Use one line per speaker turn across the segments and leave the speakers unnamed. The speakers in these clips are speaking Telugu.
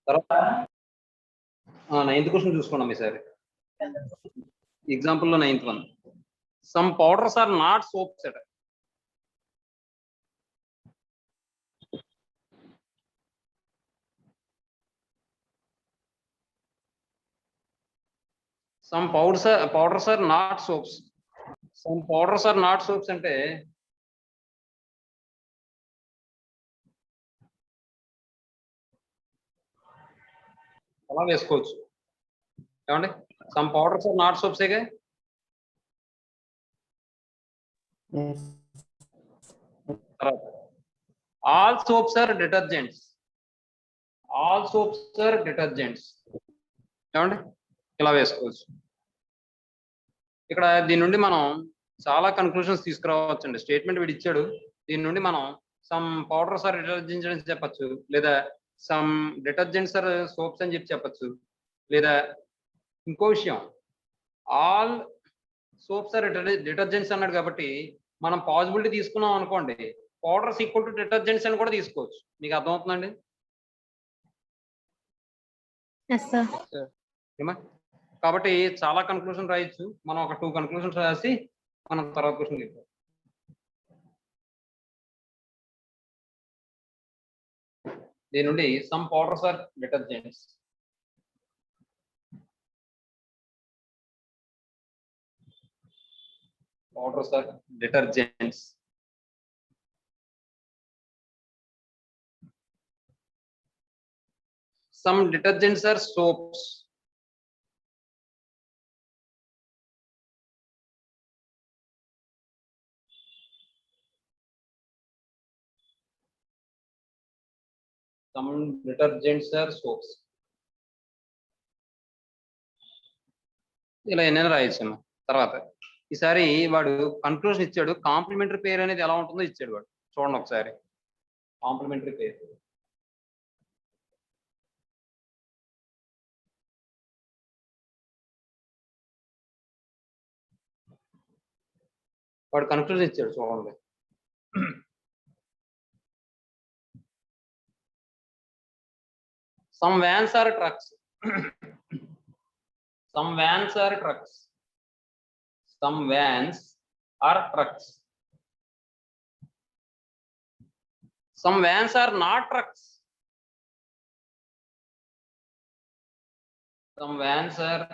తర్వాత 9th క్వశ్చన్ చూసుకున్నాం ఈసారి. ఎగ్జాంపుల్ లో 9th one. Some powders are not soaps ఎట్. Some powders are not soaps. Some powders are not soaps అంటే అలా వేసుకోవచ్చు ఏమండి? Some powders are not soaps ఏగా. All soaps are detergents. All soaps are detergents ఏమండి? ఇలా వేసుకోవచ్చు. ఇక్కడ దీని నుండి మనం చాలా కన్క్లూషన్స్ తీసుకురావచ్చండి. స్టేట్మెంట్ వీడు ఇచ్చాడు, దీని నుండి మనం సమ్ పౌడర్స్ ఆర్ డిటర్జెంట్స్ అని చెప్పచ్చు, లేదా సమ్ డిటర్జెంట్స్ ఆర్ సోప్స్ అని చెప్పచ్చు, లేదా ఇంకో విషయం ఆల్ సోప్స్ ఆర్ డిటర్జెంట్స్ అన్నాడు కాబట్టి మనం పాసిబిలిటీ తీసుకున్నాం అనుకోండి, పౌడర్స్ ఈక్వల్ టు డిటర్జెంట్స్ అని కూడా తీసుకోవచ్చు. మీకు అర్థమవుతుందండి? కాబట్టి చాలా కన్క్లూషన్ రాయొచ్చు. మనం ఒక 2 కన్క్లూషన్స్ రాసి మనం తర్వాత క్వశ్చన్ వెళ్తాం. దీని నుండి some powders are detergents. Powders are detergents. Some detergents are soaps. Some detergents are soaps. ఇలా ఎన్నైనా రాయొచ్చు. తర్వాత ఈసారి వాడు కన్క్లూజన్ ఇచ్చాడు, కాంప్లిమెంటరీ పేరు అనేది ఎలా ఉంటుందో ఇచ్చాడు వాడు. చూడండి ఒకసారి కాంప్లిమెంటరీ పేరు. వాడు కన్క్లూజన్ ఇచ్చాడు చూడండి. Some vans are trucks. Some vans are trucks. Some vans are trucks. Some vans are not trucks. Some vans are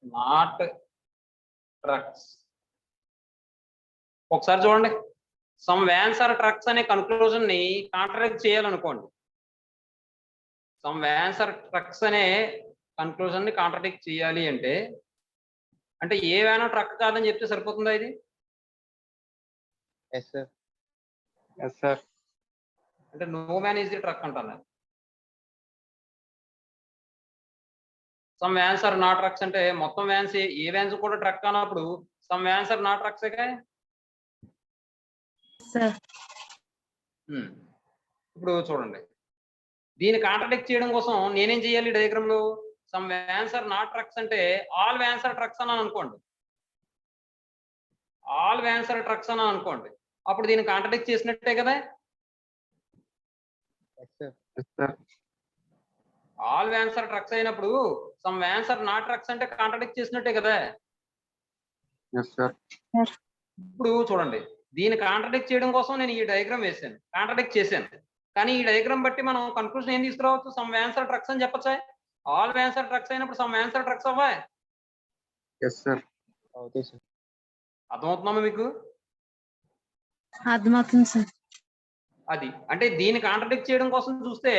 not trucks. ఒకసారి చూడండి, సమ్ వ్యాన్స్ ఆర్ ట్రక్స్ అనే కన్క్లూజన్ ని కాంట్రాడిక్ట్ చేయాలనుకోండి. సమ్ వ్యాన్స్ ఆర్ ట్రక్స్ అనే కన్క్లూజన్ ని కాంట్రాడిక్ట్ చేయాలి అంటే ఏ వ్యాన్ ట్రక్ కాదని చెప్తే సరిపోతుందా ఇది?
Yes sir. Yes sir.
అంటే no van is the truck అంటాను. Some vans are not trucks అంటే మొత్తం వ్యాన్స్ ఏ వ్యాన్స్ కూడా ట్రక్ అన్నప్పుడు some vans are not trucks ఇప్పుడు చూడండి, దీన్ని కాంట్రాడిక్ట్ చేయడం కోసం నేనేం చేయాలి? డయాగ్రామ్ లో some vans are not trucks అంటే ఆల్ వ్యాన్స్ ఆర్ ట్రక్స్ అని అనుకోండి. ఆల్ వ్యాన్స్ ఆర్ ట్రక్స్ అని అనుకోండి, అప్పుడు దీన్ని కాంట్రాడిక్ట్ చేసినట్టే కదా. ఆల్ వ్యాన్స్ ఆర్ ట్రక్స్ అయినప్పుడు some vans are not trucks అంటే కాంట్రాడిక్ట్ చేసినట్టే కదా. ఇప్పుడు చూడండి, దీన్ని కాంట్రాడిక్ట్ చేయడం కోసం నేను ఈ డయాగ్రామ్ వేసాను, కాంట్రాడిక్ట్ చేశాను. కానీ ఈ డయాగ్రామ్ బట్టి మనం కన్క్లూజన్ ఏం తీసుకురావచ్చు? సమ్ వ్యాన్స్ ఆర్ ట్రక్స్ అని చెప్పచ్చా? ఆల్ వ్యాన్స్ ఆర్ ట్రక్స్ అయినప్పుడు సమ్ వ్యాన్స్ ఆర్ ట్రక్స్ అవ్వా?
Yes sir. అవుతాయి సార్.
అర్థమవుతుందమ్మా మీకు?
అర్థమవుతుంది సార్.
అది అంటే దీన్ని కాంట్రాడిక్ట్ చేయడం కోసం చూస్తే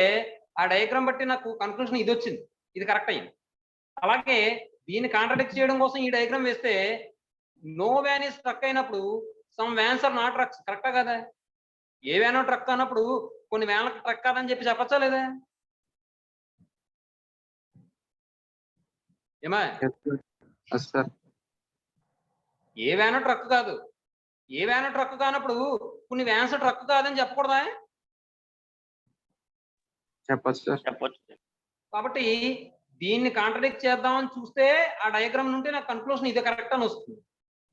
ఆ డయాగ్రామ్ బట్టి నాకు కన్క్లూజన్ ఇది వచ్చింది, ఇది కరెక్ట్ అయింది. అలాగే దీన్ని కాంట్రాడిక్ట్ చేయడం కోసం ఈ డయాగ్రామ్ వేస్తే నో వ్యాన్ ఇస్ ట్రక్ అయినప్పుడు some vans are not trucks కరెక్టా కదా? ఏ వ్యానో ట్రక్ అన్నప్పుడు కొన్ని వ్యాన్లకు ట్రక్ కాదని చెప్పి చెప్పచ్చా లేదా? ఏమా? ఏ వ్యానో ట్రక్ కాదు, ఏ వ్యానో ట్రక్ కానప్పుడు కొన్ని వ్యాన్స్ ట్రక్ కాదని చెప్పకూడదా?
చెప్పచ్చు సార్. చెప్పచ్చు.
కాబట్టి దీన్ని కాంట్రాడిక్ట్ చేద్దామని చూస్తే ఆ డయాగ్రామ్ నుండి నాకు కన్క్లూజన్ ఇది కరెక్ట్ అని వస్తుంది.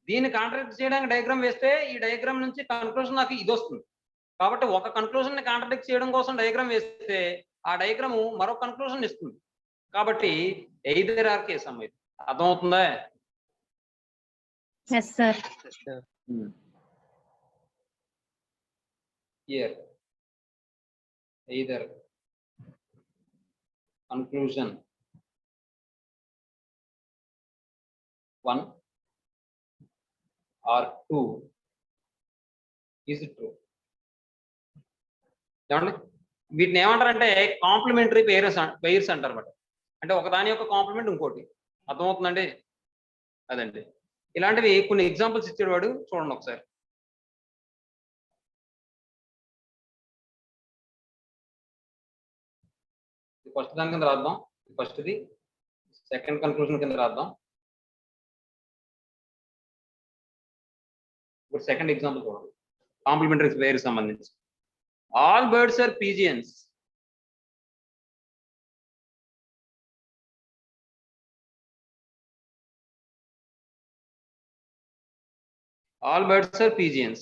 దీన్ని కాంట్రాడిక్ట్ చేయడానికి డయాగ్రామ్ వేస్తే ఈ డయాగ్రామ్ నుంచి కన్క్లూజన్ నాకు ఇది వస్తుంది. కాబట్టి ఒక కన్క్లూజన్ ని కాంట్రాడిక్ట్ చేయడం కోసం డయాగ్రామ్ వేస్తే ఆ డయాగ్రామ్ మరో కన్క్లూజన్ ఇస్తుంది. కాబట్టి ఎయిదర్ ఆర్ కేస్ అమ్మ, ఇది అర్థమవుతుందా?
Yes, sir.
Here either conclusion 1 or 2 is true. చూడండి, వీటిని ఏమంటారంటే కాంప్లిమెంటరీ పెయిర్స్ అంటారు అన్నమాట. అంటే ఒకదాని యొక్క కాంప్లిమెంట్ ఇంకోటి. అర్థమవుతుందండి? అదండి, ఇలాంటివి కొన్ని ఎగ్జాంపుల్స్ ఇచ్చాడు వాడు, చూడండి ఒకసారి. ఫస్ట్ దాని కింద రాద్దాం, ఫస్ట్ది. సెకండ్ కన్క్లూజన్ కింద రాద్దాం. ఇప్పుడు సెకండ్ ఎగ్జాంపుల్ చూడండి, కాంప్లిమెంటరీ పెయిర్ సంబంధించి. All birds are pigeons. All birds are pigeons.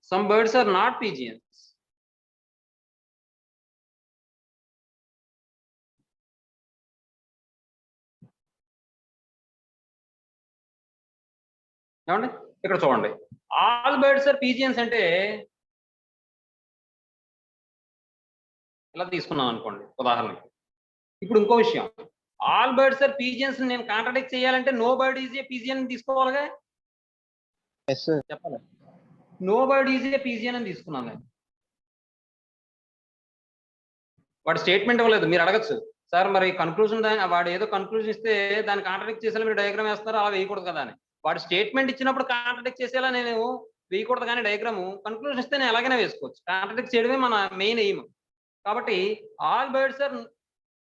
Some birds are not pigeons. ఏమండి, ఇక్కడ చూడండి, ఆల్ బర్డ్స్ ఆర్ పిజియన్స్ అంటే ఇలా తీసుకున్నాం అనుకోండి ఉదాహరణకి. ఇప్పుడు ఇంకో విషయం, ఆల్ బర్డ్స్ ఆర్ పిజియన్స్ నేను కాంట్రాడిక్ట్ చేయాలంటే no bird is a pigeon తీసుకోవాలిగా. చెప్పాలి, no bird is a pigeon అని తీసుకున్నాను నేను. వాడు స్టేట్మెంట్ ఇవ్వలేదు, మీరు అడగచ్చు, సార్ మరి కన్క్లూజన్ వాడు ఏదో కన్క్లూజన్ ఇస్తే దాన్ని కాంట్రాడిక్ట్ చేసేలా మీరు డయాగ్రామ్ వేస్తారా, అలా వేయకూడదు కదా అని. వాడు స్టేట్మెంట్ ఇచ్చినప్పుడు కాంట్రాడిక్ట్ చేసేలా నేను వేయకూడదు, కానీ డయాగ్రామ్ కన్క్లూజన్ ఇస్తే నేను ఎలాగైనా వేసుకోవచ్చు. కాంట్రాడిక్ట్ చేయడమే మన మెయిన్ ఎయిమ్. కాబట్టి ఆల్ బర్డ్స్ ఆర్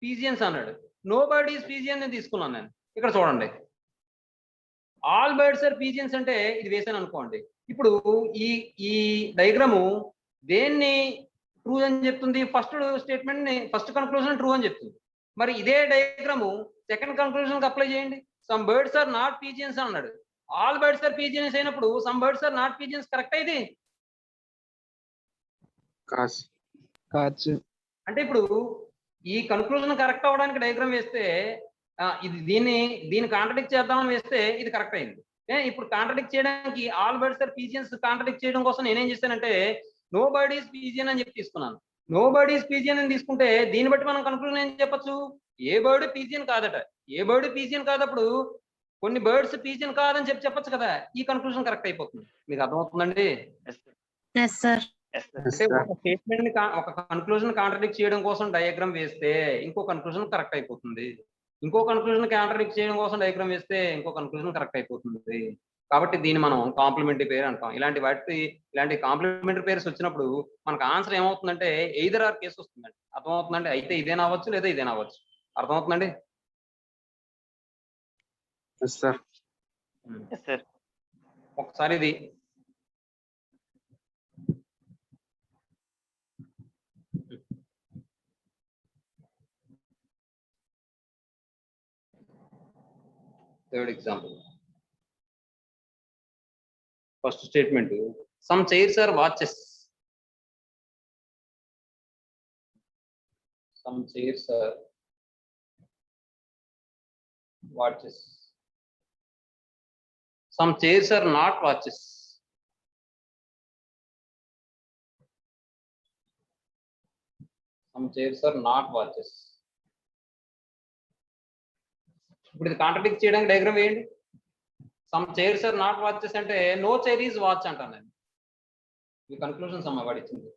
పిజియన్స్ అన్నాడు, నో బర్డ్ ఈజ్ పిజియన్ అని తీసుకున్నాను నేను. ఇక్కడ చూడండి, ఆల్ బర్డ్స్ ఆర్ పిజియన్స్ అంటే ఇది వేసాను అనుకోండి. ఇప్పుడు ఈ ఈ డయాగ్రాము దేన్ని ట్రూ అని చెప్తుంది? ఫస్ట్ స్టేట్మెంట్ ని, ఫస్ట్ కన్క్లూజన్ ట్రూ అని చెప్తుంది. మరి ఇదే డయాగ్రాము సెకండ్ కన్క్లూజన్ అప్లై చేయండి. Some birds are not pigeons అన్నాడు, ఆల్ బర్డ్స్ ఆర్ పిజియన్స్ అయినప్పుడు some birds are not pigeons correct అయితే అంటే ఇప్పుడు ఈ కన్క్లూజన్ కరెక్ట్ అవ్వడానికి డయాగ్రామ్ వేస్తే ఇది దీన్ని కాంట్రాడిక్ట్ చేద్దామని వేస్తే ఇది కరెక్ట్ అయింది. ఇప్పుడు కాంట్రాడిక్ట్ చేయడానికి all birds are pigeons contradict చేయడం కోసం నేనేం చేశానంటే నో బర్డ్ ఈజ్ పిజియన్ అని చెప్పి తీసుకున్నాను. నో బర్డ్ ఈజ్ పిజియన్ అని తీసుకుంటే దీన్ని బట్టి మనం కన్క్లూజన్ ఏం చెప్పొచ్చు? ఏ బర్డ్ పిజియన్ కాదట. ఏ బర్డ్ పిజియన్ కాదప్పుడు కొన్ని బర్డ్స్ పిజియన్ కాదని చెప్పొచ్చు కదా. ఈ కన్క్లూజన్ కరెక్ట్ అయిపోతుంది. మీకు అర్థమవుతుందండి?
Yes, sir.
అంటే ఒక స్టేట్మెంట్ ని ఒక కన్క్లూజన్ కాంట్రాడిక్ట్ చేయడం కోసం డయాగ్రామ్ వేస్తే ఇంకో కన్క్లూజన్ కరెక్ట్ అయిపోతుంది. ఇంకో కన్క్లూజన్ కాంట్రాడిక్ట్ చేయడం కోసం డయాగ్రామ్ వేస్తే ఇంకో కన్క్లూజన్ కరెక్ట్ అయిపోతుంది. కాబట్టి దీన్ని మనం కాంప్లిమెంటరీ పేర్ అంటాం. ఇలాంటి కాంప్లిమెంటరీ పేర్స్ వచ్చినప్పుడు మనకు ఆన్సర్ ఏమవుతుందంటే ఎయిదర్ ఆర్ కేసు వస్తుందండి. అర్థమవుతుందండి? అయితే ఇదేనా అవ్వచ్చు లేదా ఇదేనా అవ్వచ్చు. అర్థమవుతుందండి? ఒకసారి ఇది third example. First statement, some chairs are watches. Some chairs are watches. Some chairs are not watches. Some chairs are not watches. ఇప్పుడు ఇది కాంట్రాడిక్ట్ చేయడానికి డయాగ్రామ్ వేయండి. Some chairs are not watches అంటే నో చైర్ ఈజ్ వాచ్ అంటాను నేను. ఈ కన్క్లూజన్స్ అమ్మ వాడు ఇచ్చింది.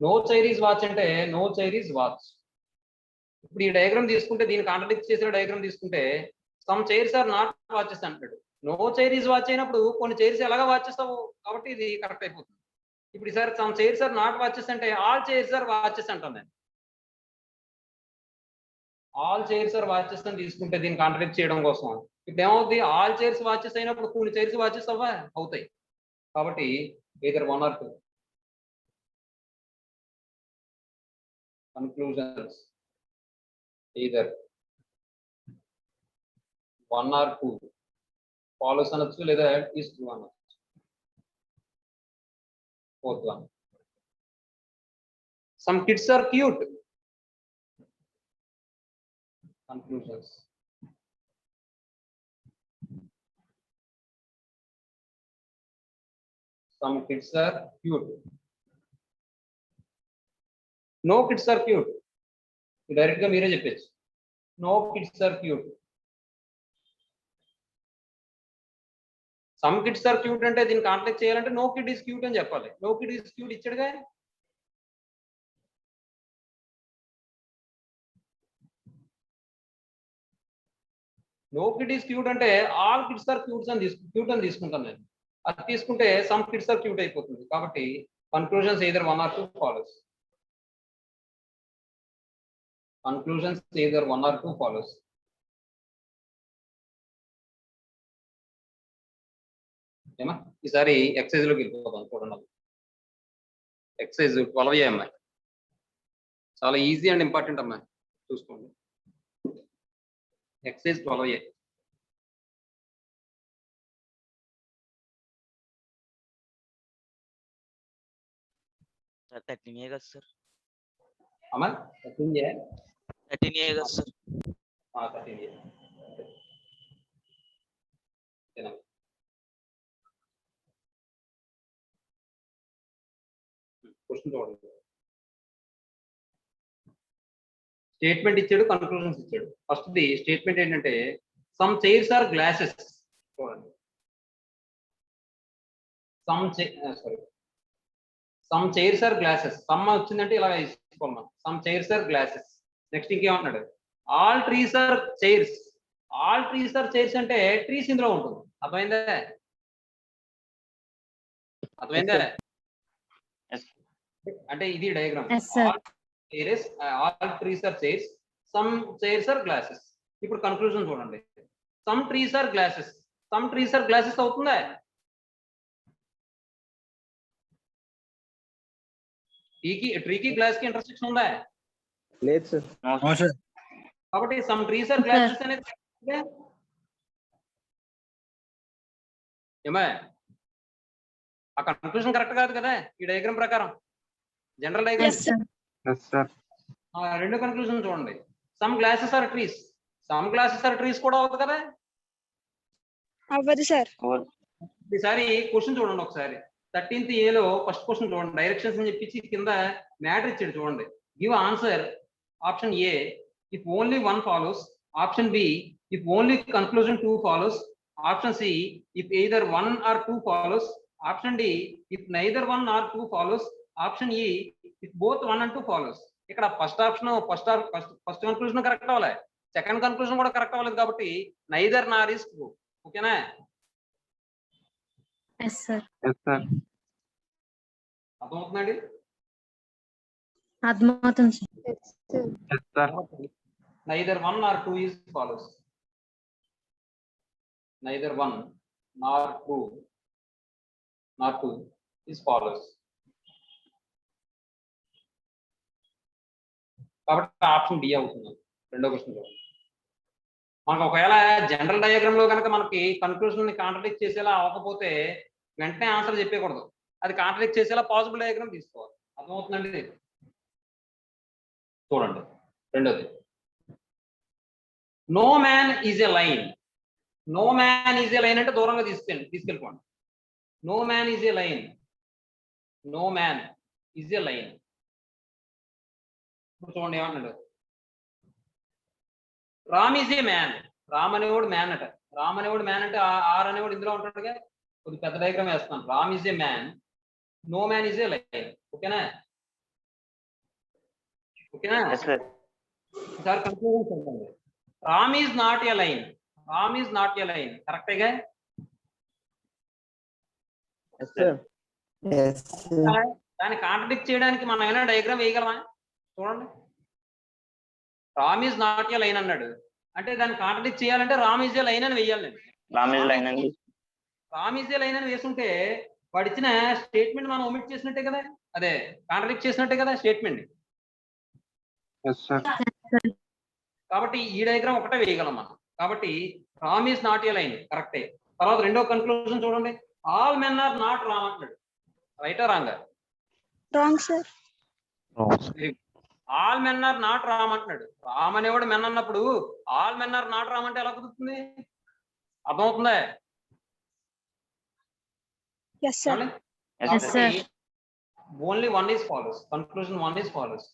నో చైర్ ఈజ్ వాచ్ అంటే నో చైర్ ఈజ్ వాచ్. ఇప్పుడు ఈ డయాగ్రామ్ తీసుకుంటే దీన్ని కాంట్రాడిక్ట్ చేసిన డయాగ్రామ్ తీసుకుంటే some chairs are not watches అంటాడు. నో చైర్ ఈజ్ వాచ్ అయినప్పుడు కొన్ని చైర్స్ ఎలాగా వాచ్ చేస్తావు కాబట్టి ఇది కరెక్ట్ అయిపోతుంది. ఇప్పుడు ఈసారి some chairs are not watches అంటే ఆల్ చైర్స్ ఆర్ వాచెస్ అంటాను నేను. ఆల్ చైర్స్ ఆర్ వాచెస్ అని తీసుకుంటే దీన్ని కాంట్రాడిక్ట్ చేయడం కోసం ఇప్పుడు ఏమవుతుంది? ఆల్ చైర్స్ వాచెస్ అయినప్పుడు కొన్ని చైర్స్ వాచెస్ అవుతాయి. కాబట్టి either 1 or 2 conclusions, either 1 or 2 follows అనొచ్చు లేదా is true అనొచ్చు. Fourth one, Some kids are cute. Conclusions. Some kids are cute. No kids are cute. Direct గా మీరే చెప్పచ్చు. No kids are cute. Some kids are cute అంటే దీన్ని కాంటాక్ట్ చేయాలంటే no kid is cute అని చెప్పాలి. No kid is cute ఇచ్చాడుగా. No kid is cute అంటే all kids are cute అని తీసుకుంటాను నేను. అది తీసుకుంటే some kids are cute అయిపోతుంది. కాబట్టి conclusions either 1 or 2 follows. Conclusions either 1 or 2 follows. ఏమా ఈసారి ఎక్సైజ్ లోకి వెళ్ళిపోతాం చూడండి. ఎక్సైజ్ 12 అమ్మాయి చాలా ఈజీ అండ్ ఇంపార్టెంట్ అమ్మాయి చూసుకోండి. ఎక్సైజ్ 12
13 కదా సార్.
అమ్మా 13
కదా సార్.
13 క్వశ్చన్ చూడండి. స్టేట్మెంట్ ఇచ్చాడు, కన్క్లూజన్స్ ఇచ్చాడు. ఫస్ట్ ది స్టేట్మెంట్ ఏంటంటే సమ్ చైర్స్ ఆర్ గ్లాసెస్. చూడండి, some chairs are glasses. Some వచ్చిందంటే ఇలా తీసుకోవాలి. Some chairs are glasses. Next ఇంకేమంటున్నాడు, all trees are chairs. All trees are chairs అంటే ట్రీస్ ఇందులో ఉంటుంది. అర్థమైందా? అర్థమైందా? అంటే ఇది diagram.
Yes, sir.
All trees are chairs, some chairs are glasses. ఇప్పుడు కన్క్లూజన్ చూడండి. Some trees are glasses. Some trees are glasses అవుతుందా? ట్రీకి గ్లాస్ కి ఇంటర్సెక్షన్ ఉందా?
లేదు సార్.
కాబట్టి సమ్ ట్రీస్ ఆర్ గ్లాసెస్ అనేది ఏమా ఆ కన్క్లూజన్ కరెక్ట్ కాదు కదా ఈ డయాగ్రామ్ ప్రకారం. General diagram.
Yes, sir.
Yes sir.
రెండో కన్క్లూజన్ చూడండి. Some glasses are trees. Some glasses are trees కూడా అవుతుంది కదా?
అవ్వదు సార్.
ఈసారి క్వశ్చన్ చూడండి ఒకసారి. 13th ఏలో ఫస్ట్ క్వశ్చన్ చూడండి. డైరెక్షన్స్ అని చెప్పించి కింద మ్యాటర్ ఇచ్చాడు చూడండి. Give answer option A if only 1 follows, option B if only conclusion 2 follows, option C if either 1 or 2 follows, option D if neither 1 or 2 follows, option E if both 1 and 2 follows. ఇక్కడ first option first conclusion correct అవ్వాలి, సెకండ్ కన్క్లూజన్ కూడా కరెక్ట్ అవ్వలేదు. కాబట్టి నైదర్ నార్ ఇస్ ట్రూ. ఓకేనా?
Yes, sir.
Yes sir.
అర్థమవుతుందండి?
అర్థమవుతుంది sir.
Yes sir.
Neither 1 or 2 is follows. Neither 1 nor 2 is follows. కాబట్టి ఆప్షన్ డి అవుతుంది. రెండో క్వశ్చన్ చూడండి. మనకు ఒకవేళ జనరల్ డయాగ్రామ్ లో కనుక మనకి కన్క్లూజన్ ని కాంట్రడిక్ట్ చేసేలా అవ్వకపోతే వెంటనే ఆన్సర్ చెప్పకూడదు. అది కాంట్రడిక్ట్ చేసేలా పాసిబుల్ డయాగ్రామ్ తీసుకోవాలి. అర్థమవుతుందండి? చూడండి రెండోది. No man is a line. No man is a line అంటే దూరంగా తీసుకెళ్ళిపోండి. No man is a line. No man is a line. ఇప్పుడు చూడండి ఏమంటాడు. Ram is a man. Ram అనేవాడు మ్యాన్ అట. రామ్ అనేవాడు మ్యాన్ అంటే ఆర్ అనేవాడు ఇందులో ఉంటాడుగా. కొద్ది పెద్ద డయాగ్రామ్ వేస్తున్నాను. Ram is a man. No man is a line. ఓకేనా? ఓకేనా? ఈసారి కన్క్లూజన్ చూడండి. Ram is not a line. Ram is not a line. కరెక్టేగా? దాన్ని కాంట్రడిక్ట్ చేయడానికి మనం ఏమైనా డయాగ్రామ్ వేయగలమా? చూడండి. Ram is not a line అన్నాడు అంటే దాన్ని కాంట్రడిక్ట్ చేయాలంటే రామ్ ఈజ్ ఎ లైన్ అని వేయాలి.
రామ్ ఈజ్ లైన్ అండి.
రామ్ ఈజ్ ఎ లైన్ అని వేసుంటే వాడు ఇచ్చిన స్టేట్మెంట్ మనం ఒమిట్ చేసినట్టే కదా, అదే కాంట్రడిక్ట్ చేసినట్టే కదా స్టేట్మెంట్.
Yes sir.
కాబట్టి ఈ డయాగ్రామ్ ఒకటే వేయగలం మనం. కాబట్టి Ram is not a line కరెక్టే. తర్వాత రెండో కన్క్లూజన్ చూడండి. All men are not Ram అంటాడు. రైటా wrong?
Wrong sir.
No, sir.
All men are not Ram అంటున్నాడు. రామ్ అనేవాడు మెన్ అన్నప్పుడు all men are not Ram అంటే ఎలా కుదురుతుంది? అర్థమవుతుందా?
Yes, sir.
Yes, sir.
Only one is follows. Conclusion one is follows.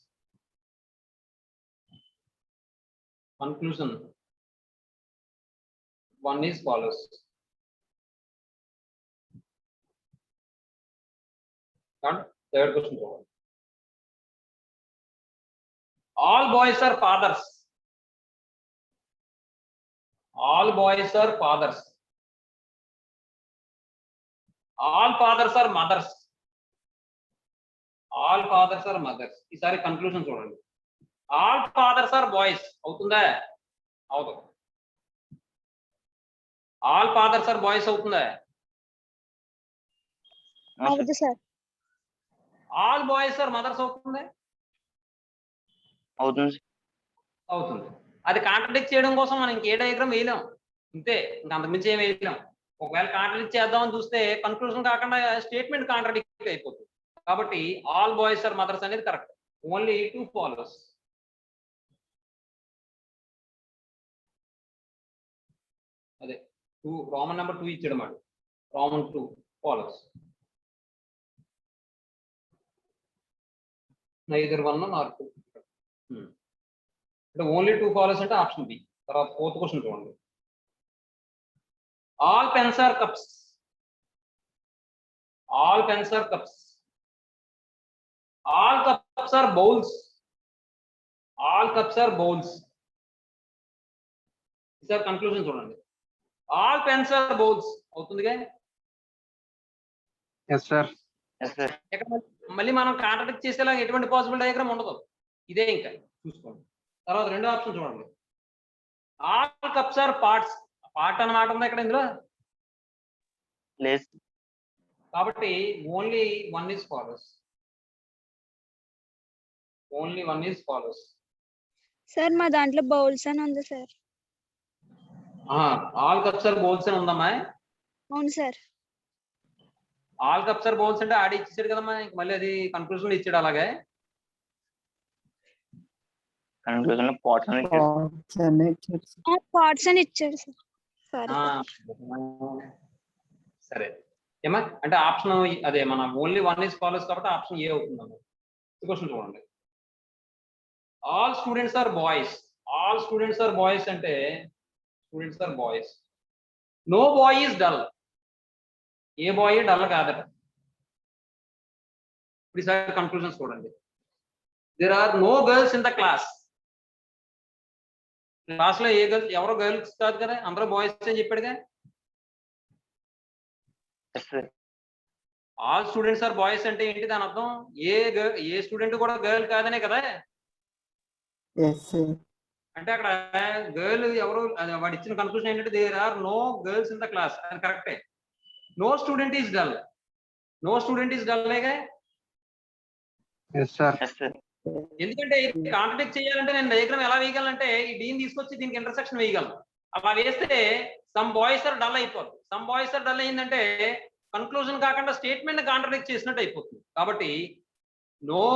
Conclusion one is follows. Third question చూడండి. All boys are fathers. All boys are fathers. All fathers are mothers. All fathers are mothers. ఈసారి కన్క్లూజన్ చూడండి. All fathers are boys. అవుతుందా? అవుతుంది. All fathers are boys అవుతుందా?
No, sir.
అవదు sir.
All boys are mothers అవుతుందా?
అవుతుంది.
అవుతుంది. అది కాంట్రడిక్ట్ చేయడం కోసం మనం ఇంకే డయాగ్రామ్ వేయలేం. ఇంతే, ఇంకా అంతకుమించి ఏం వేయలేం. ఒకవేళ కాంట్రడిక్ట్ చేద్దామని చూస్తే కన్క్లూజన్ కాకుండా స్టేట్మెంట్ కాంట్రడిక్ట్ అయిపోతుంది. కాబట్టి ఆల్ బాయ్స్ ఆర్ మదర్స్ అనేది కరెక్ట్. Only 2 follows. అదే 2 రోమన్ నెంబర్ 2 ఇచ్చాడు మాట. Roman 2 follows. Neither 1 nor 2. అంటే ఓన్లీ 2 ఫాలోస్ అంటే ఆప్షన్ బి. తర్వాత ఫోర్త్ క్వశ్చన్ చూడండి. All pens are cups. All pens are cups. All cups are bowls. All cups are bowls. Sir conclusion చూడండి. ఆల్ పెన్స్ ఆర్ బౌల్స్ అవుతుందిగా?
Yes, sir.
Yes, sir.
ఇక్కడ మళ్ళీ మనం కాంట్రడిక్ట్ చేసేలా ఎటువంటి పాసిబుల్ డయాగ్రామ్ ఉండదు. ఇదే ఇంకా చూసుకోండి. తర్వాత రెండో ఆప్షన్ చూడండి. All cups are parts. Part అన్నమాట ఉంది ఇక్కడ ఇందులో.
లేదు.
కాబట్టి only one is follows. Only one is follows.
Sir మా దాంట్లో బౌల్స్ అని ఉంది sir.
All cups are bowls అని ఉందమ్మా.
అవును sir.
All cups are bowls అంటే ఆడి ఇచ్చేసాడు కదమ్మా. ఇంక మళ్ళీ అది కన్క్లూజన్ ఇచ్చాడు అలాగే.
కన్క్లూజన్ లో పార్ట్స్ అని ఇచ్చాడు.
పార్ట్స్ అని ఇచ్చాడు సార్. సారీ.
సరే ఏమా అంటే ఆప్షన్ అదే మన ఓన్లీ వన్ ఈస్ ఫాలోస్ కాబట్టి ఆప్షన్ ఏ అవుతుందమ్మా. క్వశ్చన్ చూడండి. All students are boys. All students are boys అంటే students are boys. No boy is dull. ఏ బాయ్ డల్ కాదట. ఇప్పుడు ఈసారి కన్క్లూజన్స్ చూడండి. There are no girls in the class. Class లో ఏ గర్ల్స్ ఎవరో గర్ల్స్ కాదు కదా, అందరూ బాయ్స్ అని చెప్పాడుగా.
Yes, sir.
All students are boys అంటే ఏంటి దాని అర్థం? ఏ స్టూడెంట్ కూడా గర్ల్ కాదనే కదా. అంటే అక్కడ గర్ల్ ఎవరు వాడు ఇచ్చిన కన్క్లూజన్ ఏంటంటే there are no girls in the class. అది కరెక్టే. No student is dull. No student is డల్లేగా.
Yes, sir.
Yes, sir.
ఎందుకంటే కాంట్రడిక్ట్ చేయాలంటే నేను డయాగ్రామ్ ఎలా వేయగలంటే ఈ డీని తీసుకొచ్చి దీనికి ఇంటర్సెక్షన్ వేయగలను. అలా వేస్తే సమ్ బాయ్స్ ఆర్ డల్ అయిపోతుంది. సమ్ బాయ్స్ ఆర్ డల్ అయిందంటే కన్క్లూజన్ కాకుండా స్టేట్మెంట్ కాంట్రడిక్ట్ చేసినట్టు అయిపోతుంది. కాబట్టి no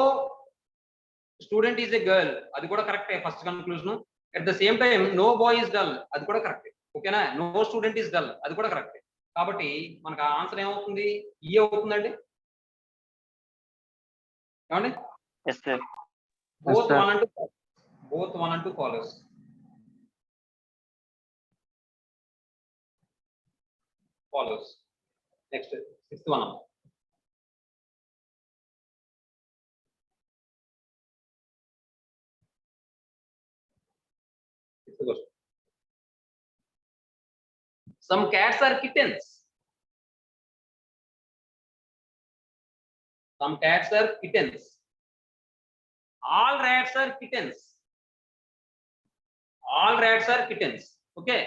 student is a girl అది కూడా కరెక్టే first conclusion. At the same time no boy is dull అది కూడా కరెక్టే. ఓకేనా? నో స్టూడెంట్ ఈజ్ డల్ అది కూడా కరెక్టే. కాబట్టి మనకు ఆన్సర్ ఏమవుతుంది? ఈ అవుతుందండి. ఏమండి?
Yes, sir.
Both
sir.
1 and 2. Both 1 and 2 follows. Follows. Next, sixth one. Sixth question. Some cats are kittens. Some cats are kittens. All rats are kittens. All rats are kittens. Okay.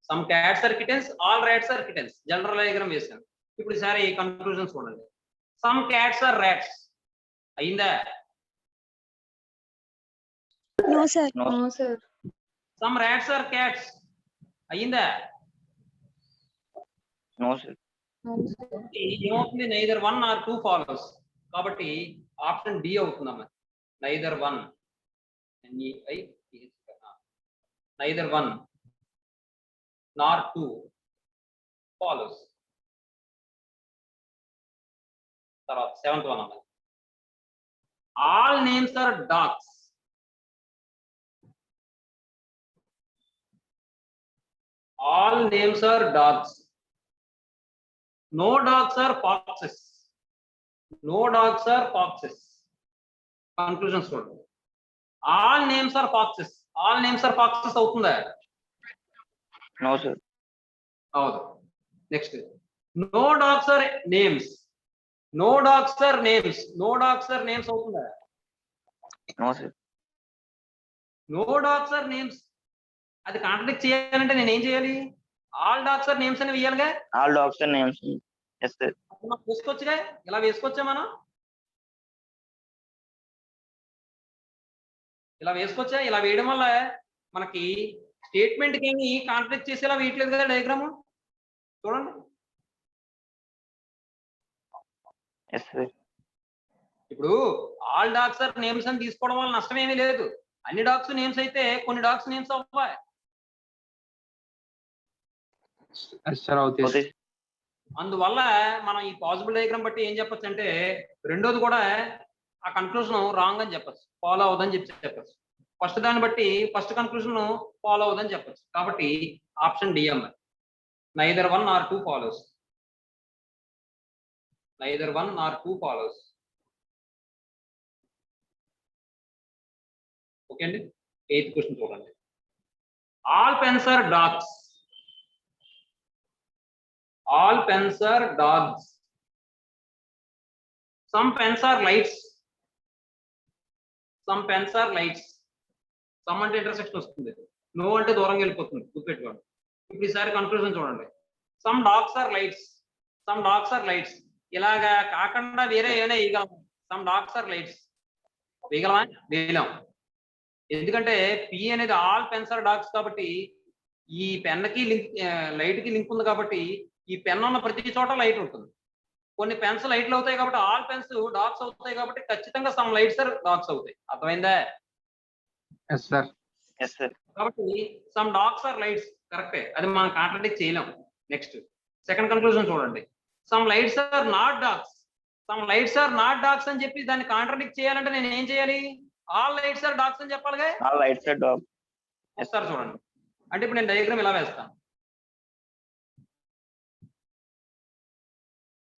Some cats are kittens. All rats are kittens. General diagram వేసాను. ఇప్పుడు ఈసారి కన్క్లూజన్స్ చూడండి. Some cats are rats. అయిందా?
No sir.
No,
No, sir.
Some rats are cats. అయిందా?
no, sir.
No, sir.
ఏమవుతుంది? neither 1 nor 2 follows. కాబట్టి ఆప్షన్ డి అవుతుందమ్మా. neither one neither one nor two follows. తర్వాత 7th one అన్నది all names are dogs. All names are dogs. No dogs are foxes. No dogs are foxes. Conclusion చూడండి. All names are foxes. All names are foxes అవుతుందా?
No, sir.
అవును. Next no dogs are names. No dogs are names. No dogs are names అవుతుందా?
No, sir.
No dogs are names. అది కాంట్రాడిక్ట్ చేయాలంటే నేను ఏం చేయాలి? ఆల్ డాగ్స్ ఆర్ నేమ్స్ అని వేయాలిగా.
All dogs are names. Yes, sir.
మనం వేసుకోవచ్చుగా, ఇలా వేసుకోవచ్చా మనం? ఇలా వేసుకోవచ్చా? ఇలా వేయడం వల్ల మనకి స్టేట్మెంట్ కి ఏమి కాంట్రాడిక్ట్ చేసేలా వేయట్లేదు కదా డయాగ్రామ్. చూడండి.
Yes, sir.
ఇప్పుడు ఆల్ డాగ్స్ ఆర్ నేమ్స్ అని తీసుకోవడం వల్ల నష్టం ఏమీ లేదు. అన్ని డాగ్స్ నేమ్స్ అయితే కొన్ని డాగ్స్ నేమ్స్ అవ్వాలి.
ఎస్ సార్ అవుతాయి.
Okay.
అందువల్ల మనం ఈ పాసిబుల్ డయాగ్రామ్ బట్టి ఏం చెప్పొచ్చు అంటే రెండోది కూడా ఆ కన్క్లూజన్ రాంగ్ అని చెప్పొచ్చు, ఫాలో అవుదని చెప్పొచ్చు. ఫస్ట్ దాన్ని బట్టి ఫస్ట్ కన్క్లూజన్ ఫాలో అవుదని చెప్పొచ్చు. కాబట్టి ఆప్షన్ డిఎం neither one or two follows. Neither one or two follows. Okay అండి. 8th క్వశ్చన్ చూడండి. All pens are dogs. All pens are dogs. Some pens are lights. Some pens are lights. Some అంటే ఇంటర్సెక్షన్ వస్తుంది. No అంటే దూరంగా వెళ్ళిపోతుంది. గుర్తుపెట్టుకోండి. ఇప్పుడు ఈసారి కన్క్లూజన్ చూడండి. Some dogs are lights. Some dogs are lights. ఇలాగా కాకుండా వేరే ఏమైనా వేయగలం. Some dogs are lights. వేయగలమా? వేయలేం. ఎందుకంటే పి అనేది ఆల్ పెన్స్ ఆర్ డాగ్స్ కాబట్టి ఈ పెన్ కి లింక్ లైట్ కి లింక్ ఉంది కాబట్టి ఈ పెన్ ఉన్న ప్రతి చోట లైట్ ఉంటుంది. కొన్ని పెన్స్ లైట్లు అవుతాయి కాబట్టి ఆల్ పెన్స్ డాగ్స్ అవుతాయి కాబట్టి ఖచ్చితంగా సమ్ లైట్స్ ఆర్ డాగ్స్ అవుతాయి. అర్థమైందా?
Yes sir.
Yes, sir.
కాబట్టి సమ్ డాగ్స్ ఆర్ లైట్స్ కరెక్టే. అది మనం కాంట్రాడిక్ట్ చేయలేం. నెక్స్ట్ సెకండ్ కన్క్లూజన్ చూడండి. Some lights are not dogs. Some lights are not dogs అని చెప్పి దాన్ని కాంట్రాడిక్ట్ చేయాలంటే నేను ఏం చేయాలి? ఆల్ లైట్స్ ఆర్ డాగ్స్ అని చెప్పాలిగా.
All lights are dogs.
ఒకసారి చూడండి. అంటే ఇప్పుడు నేను డయాగ్రామ్ ఇలా వేస్తాను.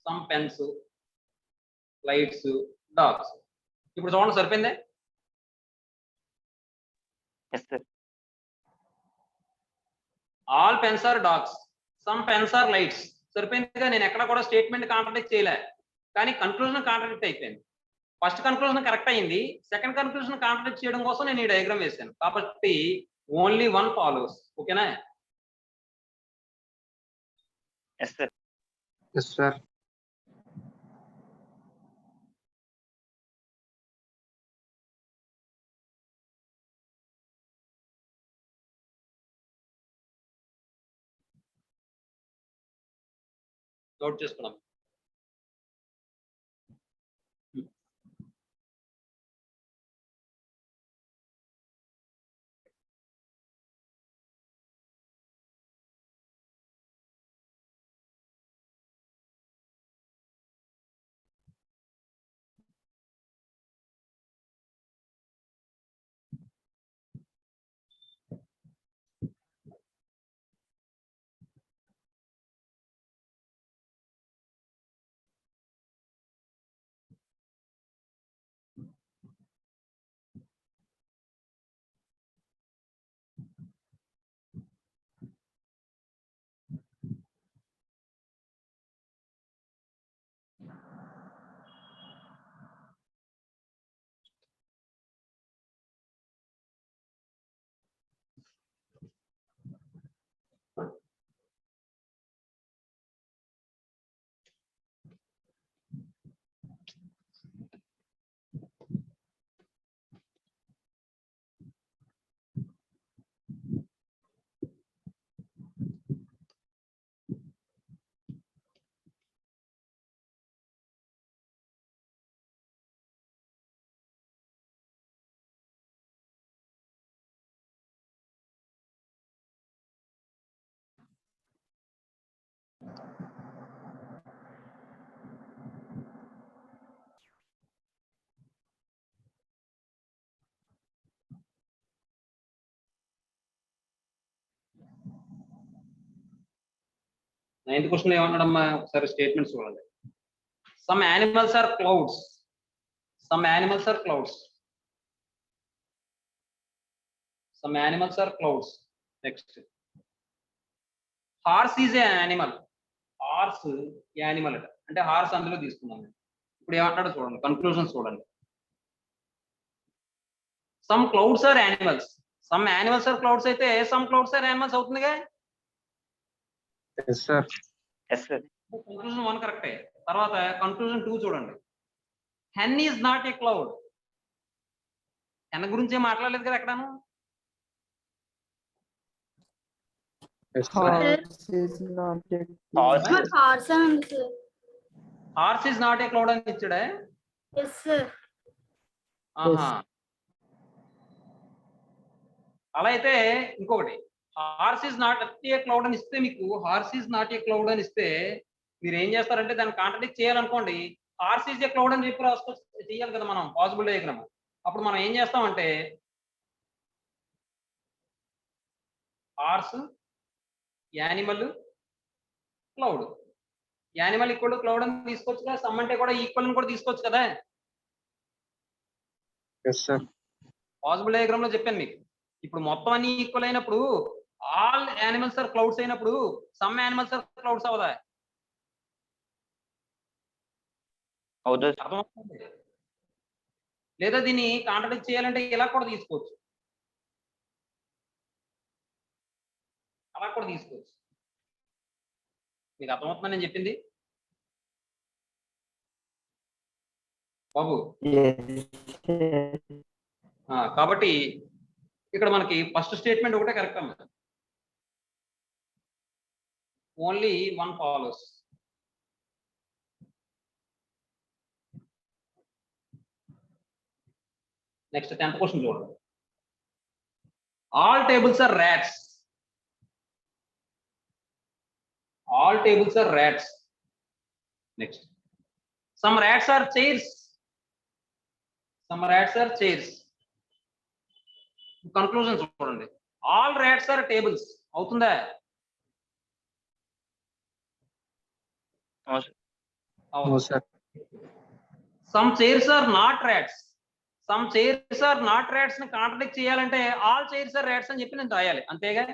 Some pens, lights, dogs. ఇప్పుడు చూడండి సరిపోయిందే.
Yes, sir.
All pens are dogs, some pens are lights. సరిపోయిందిగా. నేను ఎక్కడ కూడా స్టేట్మెంట్ కాంట్రాడిక్ట్ చేయలే, కానీ కన్క్లూజన్ కాంట్రాడిక్ట్ అయిపోయింది. ఫస్ట్ కన్క్లూజన్ కరెక్ట్ అయింది, సెకండ్ కన్క్లూజన్ కాంట్రాడిక్ట్ చేయడం కోసం నేను ఈ డయాగ్రామ్ వేసాను. కాబట్టి ఓన్లీ వన్ ఫాలోస్. ఓకేనా?
Yes, sir.
Yes sir.
Note చేసుకున్నాం. 9th క్వశ్చన్ ఏమన్నాడమ్మా ఒకసారి స్టేట్మెంట్స్ చూడండి. Some animals are clouds. Some animals are clouds. Some animals are clouds. Next horse is a animal. Horse animal అంటే హార్స్ అందులో తీసుకున్నాం. ఇప్పుడు ఏమంటాడో చూడండి, కన్క్లూజన్స్ చూడండి. Some clouds are animals. Some animals are clouds అయితే సమ్ క్లౌడ్స్ ఆర్ యానిమల్స్ అవుతుందిగా.
Yes sir.
Yes sir.
Conclusion 1 కరెక్టే. తర్వాత కన్క్లూజన్ 2 చూడండి. Hen is not a cloud. Hen గురించే మాట్లాడలేదు కదా ఎక్కడాను.
Yes sir.
Horse is not a cloud అని ఇచ్చాడే. ఆహా, అలా అయితే ఇంకొకటి horse is not a cloud అని ఇస్తే, మీకు horse is not a cloud అని ఇస్తే మీరు ఏం చేస్తారంటే దాన్ని కాంట్రడిక్ట్ చేయాలనుకోండి. హార్స్ ఈజ్ ఏ క్లౌడ్ అని చెప్పి రాసుకోవచ్చు, చేయాలి కదా మనం పాసిబుల్ డయాగ్రామ్. అప్పుడు మనం ఏం చేస్తామంటే horse animal cloud, animal equal cloud అని తీసుకోవచ్చు కదా. సమ్ అంటే కూడా ఈక్వల్ అని కూడా తీసుకోవచ్చు కదా.
Yes sir.
పాసిబుల్ డయాగ్రామ్ లో చెప్పాను మీకు. ఇప్పుడు మొత్తం అన్ని ఈక్వల్ అయినప్పుడు ఆల్ యానిమల్స్ ఆర్ క్లౌడ్స్ అయినప్పుడు సమ్ యానిమల్స్ ఆర్ క్లౌడ్స్ అవదా?
అవుతుంది.
అర్థమవుతుంది. లేదా దీన్ని కాంట్రడిక్ట్ చేయాలంటే ఇలా కూడా తీసుకోవచ్చు, అలా కూడా తీసుకోవచ్చు. మీకు అర్థమవుతుందని నేను చెప్పింది బాబు. కాబట్టి ఇక్కడ మనకి ఫస్ట్ స్టేట్మెంట్ ఒకటే కరెక్ట్ అమ్మా. Only 1 follows. Next 10th question చూడండి. All tables are rats. All tables are rats. Next some rats are chairs. Some rats are chairs. Conclusion చూడండి. ఆల్ ర్యాట్స్ ఆర్ టేబుల్స్ అవుతుందా?
అవును sir.
Some chairs are not rats. Some chairs are not rats ని కాంట్రడిక్ట్ చేయాలంటే ఆల్ చైర్స్ ఆర్ ర్యాట్స్ అని చెప్పి నేను రాయాలి, అంతేగా.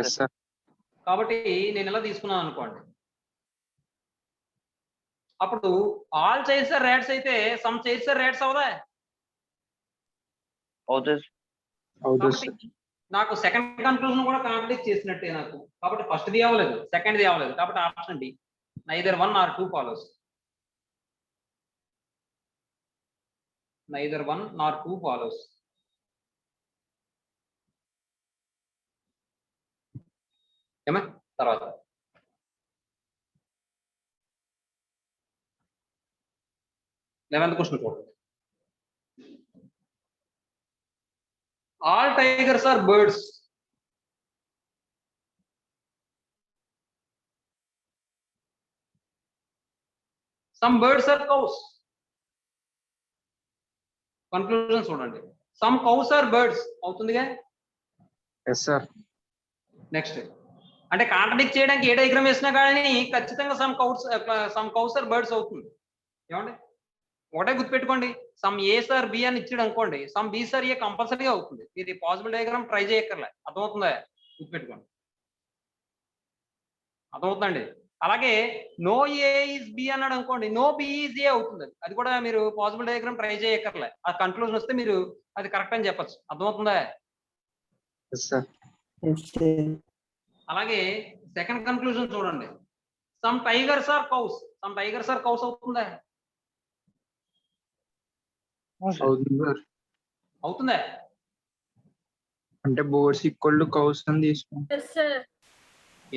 Yes sir.
కాబట్టి నేను ఇలా తీసుకున్నాను అనుకోండి. అప్పుడు ఆల్ చైర్స్ ఆర్ ర్యాట్స్ అయితే సమ్ చైర్స్ ఆర్ ర్యాట్స్ అవుదా?
అవుతుంది.
అవుతుంది సార్.
కాబట్టి నాకు సెకండ్ కన్క్లూజన్ కూడా కాంట్రడిక్ట్ చేసినట్టే నాకు. కాబట్టి ఫస్ట్ ది అవ్వలేదు, సెకండ్ ది అవ్వలేదు. కాబట్టి option D, neither 1 or 2 follows. Neither 1 nor 2 follows. ఏమా తర్వాత 11th క్వశ్చన్ చూడండి. All tigers are birds. Some birds are cows. Conclusion చూడండి. సమ్ కౌస్ ఆర్ బర్డ్స్ అవుతుందిగా.
Yes sir.
నెక్స్ట్ అంటే కాంట్రడిక్ట్ చేయడానికి ఏ డయాగ్రామ్ వేసినా కానీ ఖచ్చితంగా సమ్ కౌస్ ఆర్ బర్డ్స్ అవుతుంది. ఏమండి ఒకటే గుర్తుపెట్టుకోండి, సమ్ ఏ సార్ బి అని ఇచ్చాడు అనుకోండి, సమ్ బి సార్ ఏ కంపల్సరీగా అవుతుంది. ఇది పాసిబుల్ డయాగ్రామ్ ట్రై చేయక్కర్లే. అర్థమవుతుందా? గుర్తుపెట్టుకోండి. అర్థమవుతుందండి. అలాగే నో ఏ ఈజ్ బి అన్నాడు అనుకోండి, నో బి ఈజ్ ఏ అవుతుంది. అది కూడా మీరు పాసిబుల్ డయాగ్రామ్ ట్రై చేయక్కర్లే. ఆ కన్క్లూజన్ వస్తే మీరు అది కరెక్ట్ అని చెప్పచ్చు. అర్థమవుతుందా?
Yes sir.
అలాగే సెకండ్ కన్క్లూజన్ చూడండి. Some tigers are cows. Some tigers are cows అవుతుందా?
అవుతుంది సార్.
అవుతుందా?
అంటే బోర్డ్స్ ఈక్వల్ టు కౌస్ అని తీసుకుంటాం.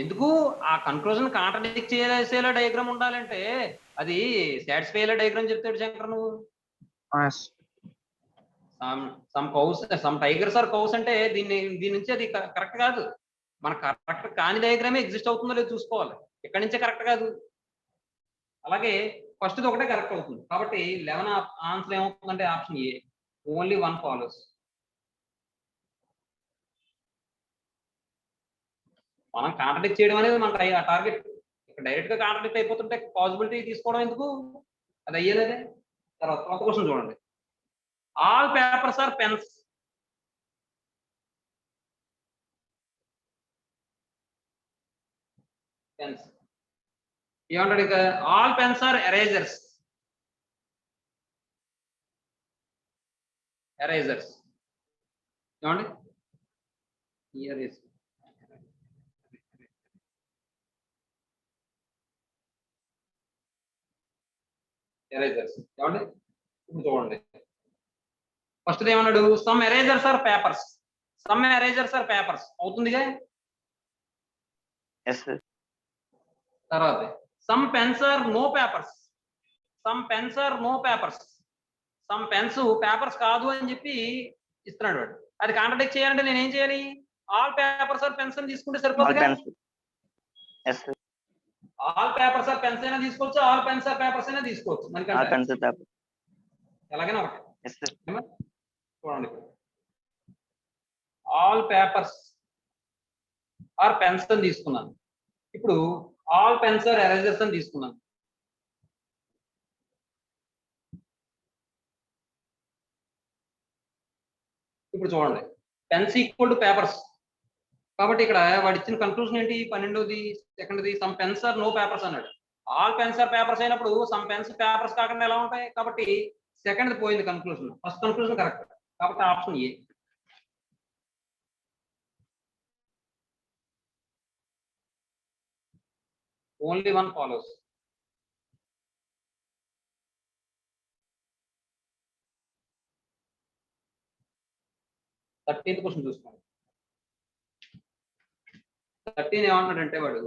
ఎందుకు ఆ కన్క్లూజన్ కాంట్రడిక్ట్ చేసేలా డయాగ్రామ్ ఉండాలంటే అది సాటిస్ఫై అయ్యేలా డయాగ్రామ్ చెప్తాడు శంకర్ నువ్వు. సమ్ టైగర్స్ ఆర్ కౌస్ అంటే దీని నుంచి అది కరెక్ట్ కాదు. మన కరెక్ట్ కాని డయాగ్రామే ఎగ్జిస్ట్ అవుతుందో లేదో చూసుకోవాలి. ఎక్కడి నుంచే కరెక్ట్ కాదు. అలాగే ఫస్ట్ ఒకటే కరెక్ట్ అవుతుంది. కాబట్టి 11 ఆన్సర్ ఏమవుతుందంటే ఆప్షన్ ఏ, ఓన్లీ 1 ఫాలోస్. మనం కాంట్రడిక్ట్ చేయడం అనేది మన టార్గెట్. ఇక్కడ డైరెక్ట్ గా కాంట్రడిక్ట్ అయిపోతుంటే పాసిబిలిటీ తీసుకోవడం ఎందుకు, అది అయ్యేదే. తర్వాత కొత్త క్వశ్చన్ చూడండి. All papers are pens. Pens ఏమంటాడు ఇక, all pens are erasers. Erasers ఏమండి, ఎరేజర్స్ ఏమండి. ఇప్పుడు చూడండి, ఫస్ట్ ఏమన్నాడు, some erasers are papers. Some erasers are papers అవుతుందిగా.
Yes sir.
తర్వాత some pens are no papers. Some pens are no papers. Some pens papers కాదు అని చెప్పి ఇస్తున్నాడు వాడు. అది కాంట్రడిక్ట్ చేయాలంటే నేను ఏం చేయాలి, ఆల్ పేపర్స్ ఆర్ పెన్స్ అని తీసుకుంటే
ఆల్
సరిపోతుంది.
Pens. Yes sir.
All papers are pens అయినా తీసుకోవచ్చు, ఆల్ పెన్స్ ఆర్ పేపర్స్ అయినా తీసుకోవచ్చు.
ఆల్
మనకంటే
పెన్స్ పేపర్.
ఎలాగైనా ఒకటి.
Yes sir.
చూడండి, ఆల్ పేపర్స్ ఆర్ పెన్స్ అని తీసుకున్నాను. ఇప్పుడు ఆల్ పెన్స్ ఆర్ ఎరేజర్స్ అని తీసుకున్నాను. ఇప్పుడు చూడండి, పెన్స్ ఈక్వల్ టు పేపర్స్. కాబట్టి ఇక్కడ వాడు ఇచ్చిన కన్క్లూజన్ ఏంటి, 12ది సెకండ్ది, some pens are no papers అన్నాడు. ఆల్ పెన్స్ ఆర్ పేపర్స్ అయినప్పుడు సమ్ పెన్స్ పేపర్స్ కాకుండా ఎలా ఉంటాయి, కాబట్టి సెకండ్ పోయింది కన్క్లూజన్. ఫస్ట్ కన్క్లూజన్ కరెక్ట్, కాబట్టి option A. Only one follows. Thirteenth question చూసుకోండి. 13 ఏమంటాడంటే వాడు,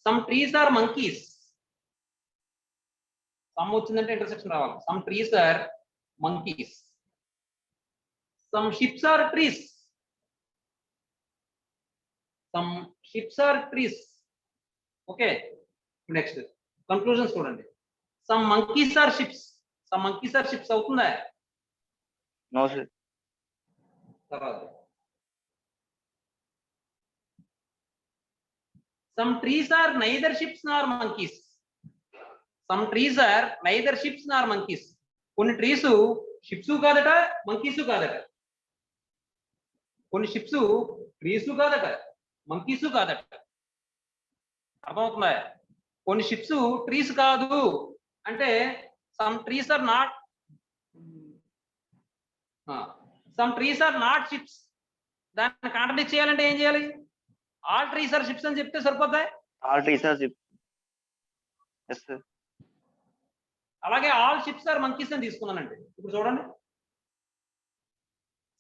some trees are monkeys. Some వచ్చిందంటే ఇంటర్సెక్షన్ రావాలి. Some trees are monkeys. Some ships are trees. Some ships are trees. Okay, next conclusions చూడండి. Some monkeys are ships. Some monkeys are ships అవుతుందా.
No sir.
తర్వాత some trees are neither ships nor monkeys. Some trees are neither ships nor monkeys. కొన్ని ట్రీస్ షిప్స్ కాదట, మంకీస్ కాదట. కొన్ని షిప్స్ ట్రీస్ కాదట, మంకీస్ కాదట. అర్థమవుతుందా. కొన్ని షిప్స్ ట్రీస్ కాదు అంటే some trees are not, some trees are not ships. దాన్ని కాంట్రడిక్ట్ చేయాలంటే ఏం చేయాలి, ఆల్ ట్రీస్ ఆర్ షిప్స్ అని చెప్తే సరిపోతాయి.
All trees are ships. Yes sir.
అలాగే ఆల్ షిప్స్ ఆర్ మంకీస్ అని తీసుకున్నానండి. ఇప్పుడు చూడండి,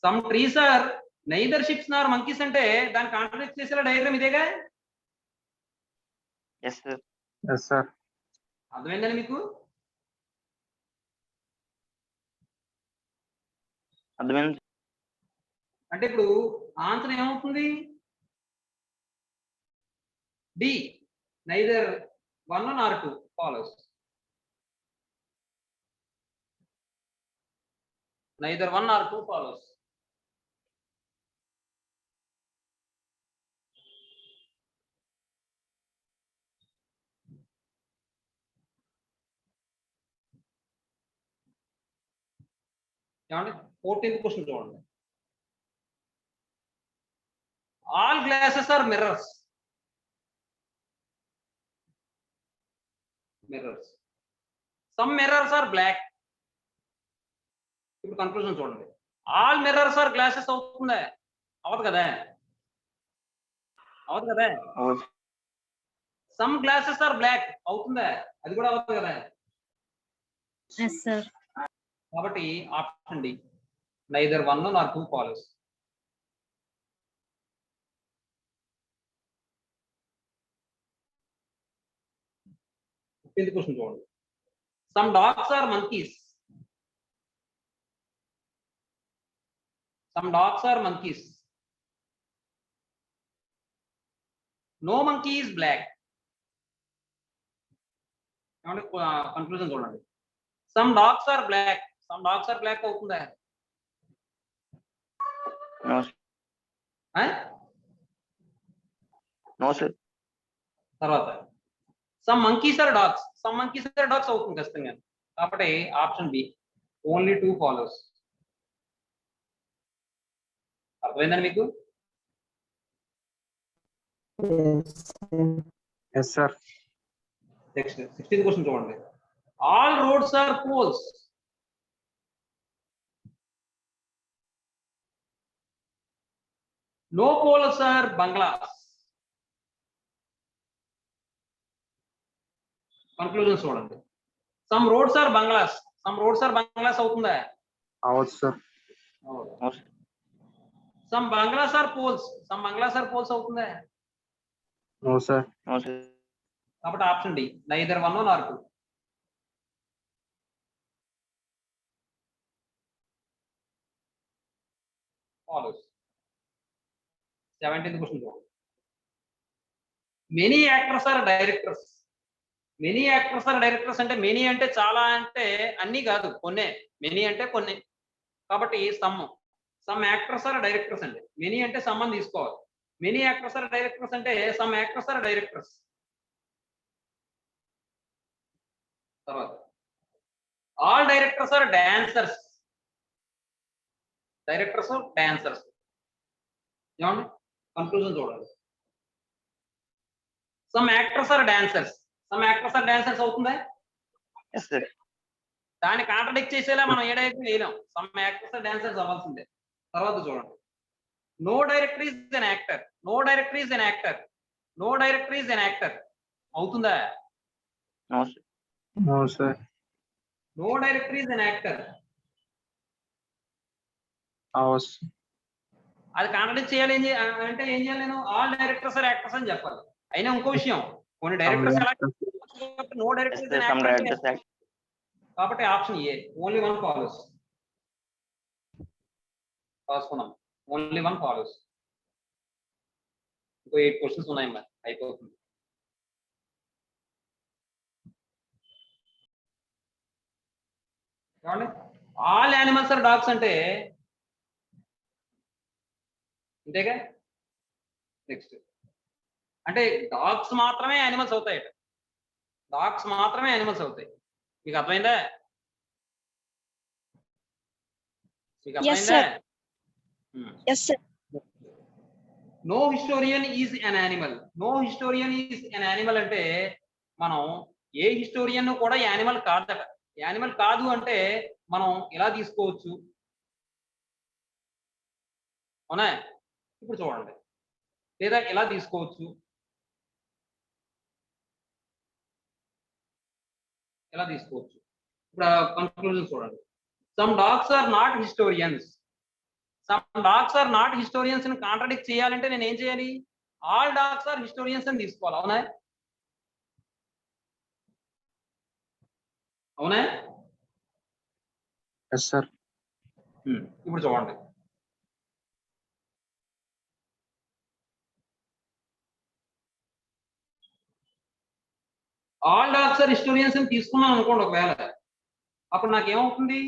some trees are neither ships nor monkeys అంటే దాన్ని కాంట్రడిక్ట్ చేసేలా డయాగ్రామ్ ఇదేగా.
Yes sir.
Yes sir.
అర్థమైందండి మీకు.
అర్థమైంది.
అంటే ఇప్పుడు ఆన్సర్ ఏమవుతుంది, D neither 1 nor 2 follows. Neither 1 nor 2 follows. ఏమండి 14th క్వశ్చన్ చూడండి. All glasses are mirrors. Mirrors. Some mirrors are black. ఇప్పుడు కన్క్లూజన్ చూడండి, ఆల్ మిర్రర్స్ ఆర్ గ్లాసెస్ అవుతుందా, అవదు కదా, అవదు కదా. సమ్ గ్లాసెస్ ఆర్ బ్లాక్ అవుతుందా, అది కూడా అవదు కదా.
Yes sir.
కాబట్టి option D neither 1 nor 2 follows. Question చూడండి. Some dogs are monkeys. Some dogs are monkeys. No monkey is black. Conclusion చూడండి. Some dogs are black. Some dogs are black అవుతుందా.
నో. No, sir.
తర్వాత some monkeys are dogs, some monkeys are dogs అవుతుంది ఖచ్చితంగా. కాబట్టి ఆప్షన్ బి ఓన్లీ 2 ఫాలోస్. అర్థమైందండి మీకు?
Yes, sir.
Next 16th question చూడండి. All roads are poles. No poles are bungalows. Conclusion చూడండి. Some roads are bungalows, some roads are bungalows అవుతుందా?
అవును sir.
No, sir.
Some bungalows are poles, some bungalows are poles అవుతుందా?
No sir.
No, sir.
కాబట్టి option D neither 1 nor 2. Follows. 17th question చూడండి. Many actors are directors. Many actors are directors అంటే మెనీ అంటే చాలా, అంటే అన్ని కాదు, కొన్నే. మెనీ అంటే కొన్ని. కాబట్టి సమ్ యాక్టర్స్ ఆర్ డైరెక్టర్స్ అండి. మెనీ అంటే సమ్ అని తీసుకోవాలి. మెనీ యాక్టర్స్ ఆర్ డైరెక్టర్స్ అంటే సమ్ యాక్టర్స్ ఆర్ డైరెక్టర్స్. తర్వాత all directors are dancers. Directors dancers. ఏమండి? కన్క్లూజన్ చూడాలి. Some actors are dancers, some actors are dancers అవుతుందా?
Yes, sir.
దాన్ని కాంట్రడిక్ట్ చేసేలా మనం ఏడైతే వేయలేం. సమ్ యాక్టర్స్ ఆర్ డాన్సర్స్ అవ్వాల్సిందే. తర్వాత చూడండి. No director is an actor. No director is an actor. No director is an actor అవుతుందా?
No, sir.
No sir.
No director is an actor.
అవును.
అది కాంట్రడిక్ట్ చేయాలి. అంటే ఏం చేయాలి నేను? ఆల్ డైరెక్టర్స్ ఆర్ యాక్టర్స్ అని చెప్పాలి. అయినా ఇంకో విషయం, కొన్ని డైరెక్టర్స్ ఎలా no
Yes,
director is
sir.
An
Some
actor.
directors act.
కాబట్టి ఆప్షన్ ఏ ఓన్లీ 1 ఫాలోస్. రాసుకున్నాం. Only 1 follows. ఇంకో 8 క్వశ్చన్స్ ఉన్నాయి మరి అయిపోతుంది. ఏమండి? ఆల్ యానిమల్స్ ఆర్ డాగ్స్ అంటే అంతేగా? నెక్స్ట్ అంటే డాగ్స్ మాత్రమే యానిమల్స్ అవుతాయట. డాగ్స్ మాత్రమే యానిమల్స్ అవుతాయి. మీకు అర్థమైందా? మీకు
Yes,
అర్థమైందా?
Yes, sir.
No historian is an animal. No historian is an animal అంటే మనం ఏ హిస్టోరియన్ కూడా యానిమల్ కాదట. యానిమల్ కాదు అంటే మనం ఇలా తీసుకోవచ్చు. అవునా? ఇప్పుడు చూడండి. లేదా ఇలా తీసుకోవచ్చు. ఎలా తీసుకోవచ్చు? ఇప్పుడు కన్క్లూజన్ చూడండి. Some dogs are not historians. Some dogs are not historians ని కాంట్రడిక్ట్ చేయాలంటే నేను ఏం చేయాలి? ఆల్ డాగ్స్ ఆర్ హిస్టోరియన్స్ అని తీసుకోవాలి. అవునా? అవునా?
Yes sir.
ఇప్పుడు చూడండి. ఆల్ డాగ్స్ ఆర్ హిస్టోరియన్స్ అని తీసుకున్నాను అనుకోండి ఒకవేళ, అప్పుడు నాకేమవుతుంది?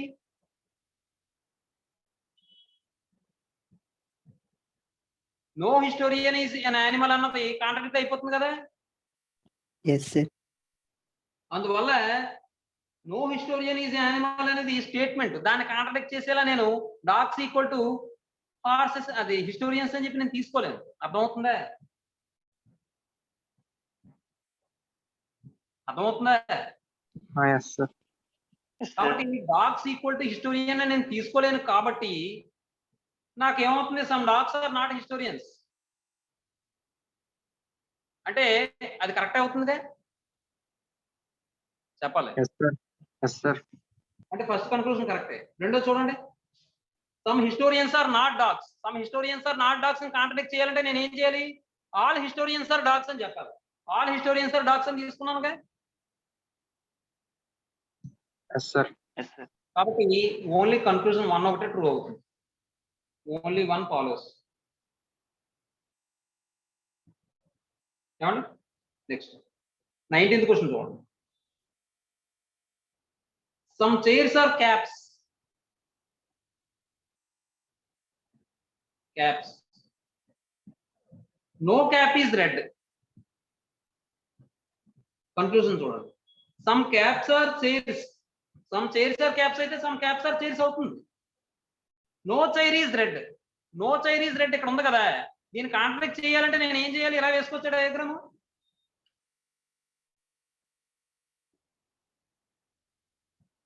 No historian is an animal అన్నది కాంట్రడిక్ట్ అయిపోతుంది కదా.
Yes, sir.
అందువల్ల నో హిస్టోరియన్ ఈజ్ యానిమల్ అనేది స్టేట్మెంట్. దాన్ని కాంట్రడిక్ట్ చేసేలా నేను డాగ్స్ ఈక్వల్ టు హార్సెస్ అది హిస్టోరియన్స్ అని చెప్పి నేను తీసుకోలేను. అర్థమవుతుందా? అర్థమవుతుందా?
Yes sir.
Yes, sir.
కాబట్టి డాగ్స్ ఈక్వల్ టు హిస్టోరియన్ అని నేను తీసుకోలేను. కాబట్టి నాకేమవుతుంది? Some dogs are not historians అంటే అది కరెక్ట్ అవుతుందిగా? చెప్పాలి.
Yes sir. Yes sir.
అంటే ఫస్ట్ కన్క్లూజన్ కరెక్టే. రెండో చూడండి. Some historians are not dogs. Some historians are not dogs ని కాంట్రడిక్ట్ చేయాలంటే నేను ఏం చేయాలి? ఆల్ హిస్టోరియన్స్ ఆర్ డాగ్స్ అని చెప్పాలి. ఆల్ హిస్టోరియన్స్ ఆర్ డాగ్స్ అని తీసుకున్నానుగా.
Yes sir.
Yes, sir.
కాబట్టి ఓన్లీ కన్క్లూజన్ 1 ఒకటే ట్రూ అవుతుంది. Only 1 follows. ఏమండి? నెక్స్ట్ 19th క్వశ్చన్ చూడండి. Some chairs are caps. Caps. No cap is red. Conclusion చూడండి. Some caps are chairs, some chairs are caps అయితే సమ్ క్యాప్స్ ఆర్ చైర్స్ అవుతుంది. No chair is red, no chair is red ఇక్కడ ఉంది కదా, దీన్ని కాంట్రాక్ట్ చేయాలంటే నేను ఏం చేయాలి? ఇలా వేసుకొచ్చా డయాగ్రామ్.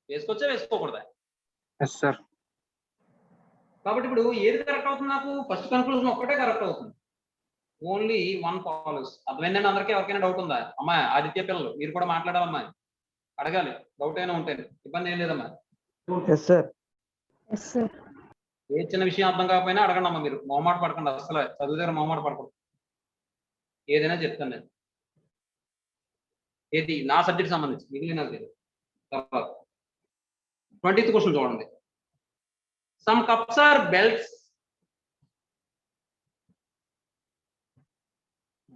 వేసుకొచ్చా వేసుకోకూడదా?
Yes sir.
కాబట్టి ఇప్పుడు ఏది కరెక్ట్ అవుతుంది? నాకు ఫస్ట్ కన్క్లూజన్ ఒక్కటే కరెక్ట్ అవుతుంది. Only one follows. అర్థమైందండి అందరికీ? ఎవరికైనా డౌట్ ఉందా? అమ్మా ఆదిత్య పిల్లలు మీరు కూడా మాట్లాడాలమ్మా, అడగాలి. డౌట్ అయినా ఉంటే ఇబ్బంది ఏం లేదమ్మా.
Yes sir.
Yes sir.
ఏ చిన్న విషయం అర్థం కాకపోయినా అడగండి అమ్మా. మీరు మొహమాట పడకండి, అసలు చదువు దగ్గర మొహమాట పడకండి, ఏదైనా చెప్తాను నేను. ఏది నా సబ్జెక్ట్ సంబంధించి మిగిలిన తర్వాత 20th క్వశ్చన్ చూడండి. Some cups are belts,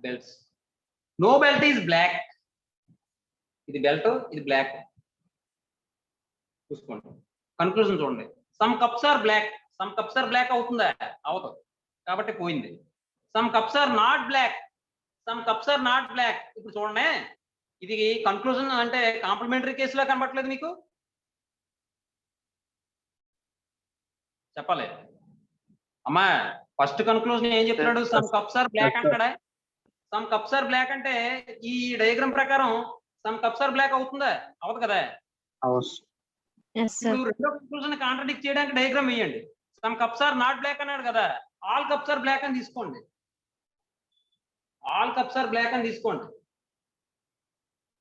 belts. No belt is black. ఇది బెల్ట్, ఇది బ్లాక్. చూసుకోండి. కన్క్లూజన్ చూడండి. Some cups are black, some cups are black అవుతుందా? అవదు, కాబట్టి పోయింది. Some cups are not black, some cups are not black. ఇప్పుడు చూడండి, ఇది కన్క్లూజన్ అంటే కాంప్లిమెంటరీ కేసులో కనబడట్లేదు మీకు? చెప్పాలి అమ్మా. ఫస్ట్ కన్క్లూజన్ ఏం చెప్తున్నాడు? సమ్ కప్స్ ఆర్ బ్లాక్ అంటాడా? సమ్ కప్స్ ఆర్ బ్లాక్ అంటే ఈ డయాగ్రామ్ ప్రకారం సమ్ కప్స్ ఆర్ బ్లాక్ అవుతుందా? అవదు కదా.
అవస్.
Yes sir.
ఇప్పుడు రెండో కన్క్లూజన్ కాంట్రాడిక్ట్ చేయడానికి డయాగ్రామ్ వేయండి. Some cups are not black అన్నాడు కదా, ఆల్ కప్స్ ఆర్ బ్లాక్ అని తీసుకోండి. ఆల్ కప్స్ ఆర్ బ్లాక్ అని తీసుకోండి.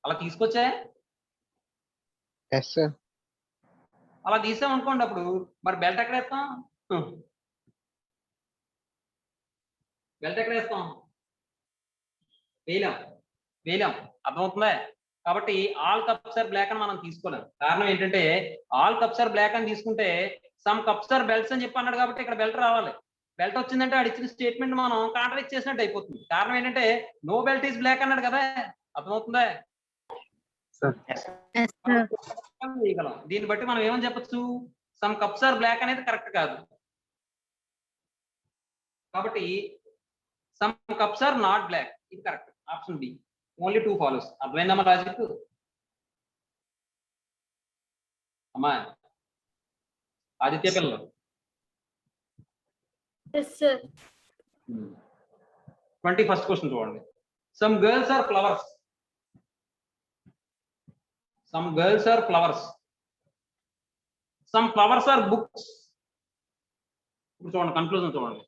అలా తీసుకొచ్చా?
Yes sir.
అలా తీసాం అనుకోండి, అప్పుడు మరి బెల్ట్ ఎక్కడ వేస్తాం? బెల్ట్ ఎక్కడ వేస్తాం? వేయలేం, వేయలేం. అర్థమవుతుందా? కాబట్టి ఆల్ కప్స్ ఆర్ బ్లాక్ అని మనం తీసుకోలేం. కారణం ఏంటంటే ఆల్ కప్స్ ఆర్ బ్లాక్ అని తీసుకుంటే సమ్ కప్స్ ఆర్ బెల్ట్స్ అని చెప్పి అన్నాడు కాబట్టి ఇక్కడ బెల్ట్ రావాలి. బెల్ట్ వచ్చిందంటే ఆడు ఇచ్చిన స్టేట్మెంట్ మనం కాంట్రాడిక్ట్ చేసినట్టు అయిపోతుంది. కారణం ఏంటంటే నో బెల్ట్ ఈజ్ బ్లాక్ అన్నాడు కదా. అర్థమవుతుందా?
Yes sir.
చేయగలం. దీన్ని బట్టి మనం ఏమని చెప్పొచ్చు? సమ్ కప్స్ ఆర్ బ్లాక్ అనేది కరెక్ట్ కాదు. కాబట్టి some cups are not black ఇది correct. Option B. Only 2 follows. అర్థమైందమ్మా లాజిక్? అమ్మా ఆదిత్య పిల్లలు.
Yes sir.
21st క్వశ్చన్ చూడండి. Some girls are flowers, some girls are flowers, some flowers are books. ఇప్పుడు చూడండి కన్క్లూజన్ చూడండి.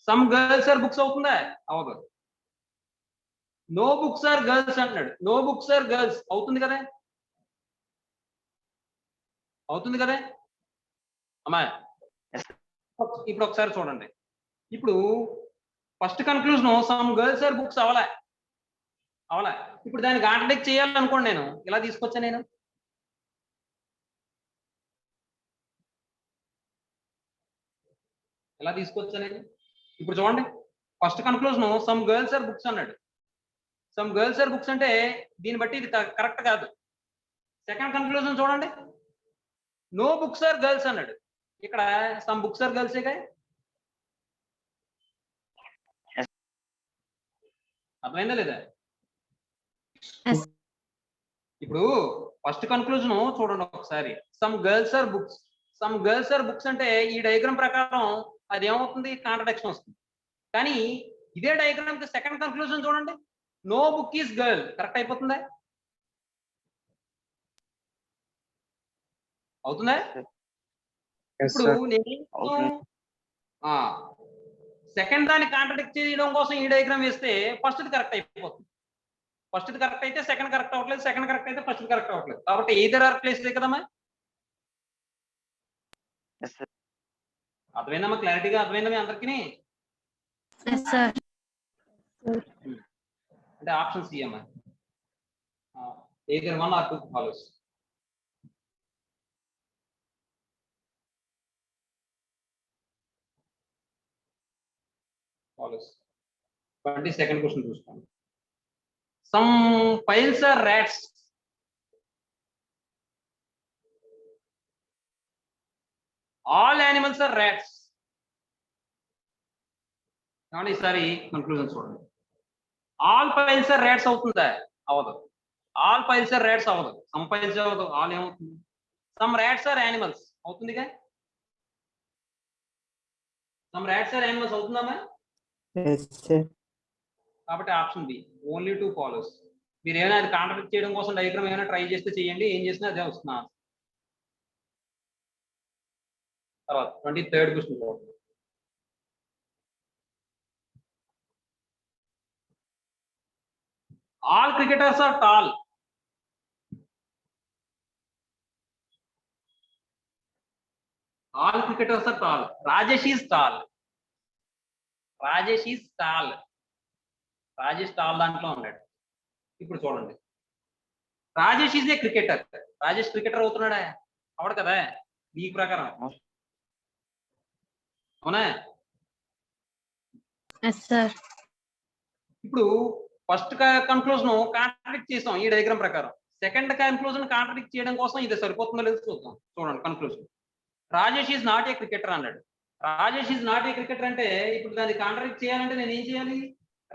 సమ్ గర్ల్స్ ఆర్ బుక్స్ అవుతుందా? అవదు. నో బుక్స్ ఆర్ గర్ల్స్ అంటున్నాడు. నో బుక్స్ ఆర్ గర్ల్స్ అవుతుంది కదా, అవుతుంది కదా అమ్మా. ఇప్పుడు ఒకసారి చూడండి. ఇప్పుడు first conclusion some girls are books అవలా, అవలా. ఇప్పుడు దాన్ని కాంట్రాడిక్ట్ చేయాలనుకోండి, నేను ఇలా తీసుకొచ్చా. నేను ఎలా తీసుకొచ్చా? నేను ఇప్పుడు చూడండి. First conclusion some girls are books అన్నాడు. సమ్ గర్ల్స్ ఆర్ బుక్స్ అంటే దీన్ని బట్టి ఇది కరెక్ట్ కాదు. సెకండ్ కన్క్లూజన్ చూడండి. నో బుక్స్ ఆర్ గర్ల్స్ అన్నాడు. ఇక్కడ సమ్ బుక్స్ ఆర్ గర్ల్స్ కదా. అర్థమైందా లేదా? ఇప్పుడు ఫస్ట్ కన్క్లూజన్ చూడండి ఒకసారి. Some girls are books, some girls are books అంటే ఈ డయాగ్రామ్ ప్రకారం అది ఏమవుతుంది? కాంట్రడిక్షన్ వస్తుంది. కానీ ఇదే డయాగ్రామ్ కి సెకండ్ కన్క్లూజన్ చూడండి. No book is girl correct అయిపోతుందా? అవుతుందా? ఇప్పుడు నేను సెకండ్ దాన్ని కాంట్రడిక్ట్ చేయడం కోసం ఈ డయాగ్రామ్ వేస్తే ఫస్ట్ ది కరెక్ట్ అయిపోతుంది. ఫస్ట్ ది కరెక్ట్ అయితే సెకండ్ కరెక్ట్ అవ్వట్లేదు, సెకండ్ కరెక్ట్ అయితే ఫస్ట్ కరెక్ట్ అవ్వట్లేదు. కాబట్టి ఈదర్ ఆర్ ప్లేస్ కదమ్మా. అర్థమైందమ్మా? క్లారిటీగా అర్థమైందా మీ అందరికీ? అంటే ఆప్షన్ సి అమ్మా. Either 1 or 2 follows. Follows. 22nd question చూస్తాం. Some files are rats, all animals are rats. ఈసారి కన్క్లూజన్ చూడండి. ఆల్ ఫైల్స్ ఆర్ రాట్స్ అవుతుందా? అవదు. ఆల్ పైల్స్ ఆర్ ర్యాట్స్ అవ్వదు, సమ్ పైల్స్ అవ్వదు, ఆల్ ఏమవుతుంది, సమ్ ర్యాట్స్ ఆర్ యానిమల్స్ అవుతుందిగా, సమ్ ర్యాట్స్ ఆర్ యానిమల్స్ అవుతుందమ్మా.
Yes, sir.
కాబట్టి ఆప్షన్ బి ఓన్లీ 2 ఫాలోస్. మీరు ఏమైనా అది కాంట్రాడిక్ట్ చేయడం కోసం డయాగ్రామ్ ఏమైనా ట్రై చేస్తే చేయండి, ఏం చేసినా అదే వస్తున్నా. తర్వాత 23rd క్వశ్చన్ చూడండి. All cricketers are tall. All cricketers are tall. Rajesh is tall. Rajesh is tall. Rajesh tall దాంట్లో ఉన్నాడు. ఇప్పుడు చూడండి, Rajesh is a cricketer. Rajesh cricketer అవుతున్నాడా? అవడు కదా మీ ప్రకారం, అవునా?
Yes, sir.
ఇప్పుడు ఫస్ట్ కన్క్లూజన్ కాంట్రాడిక్ట్ చేసాం ఈ డయాగ్రామ్ ప్రకారం. సెకండ్ కన్క్లూజన్ కాంట్రాడిక్ట్ చేయడం కోసం ఇది సరిపోతుందో లేదో చూద్దాం. చూడండి conclusion, Rajesh is not a cricketer అన్నాడు. Rajesh is not a cricketer అంటే ఇప్పుడు దాన్ని కాంట్రాడిక్ట్ చేయాలంటే నేను ఏం చేయాలి?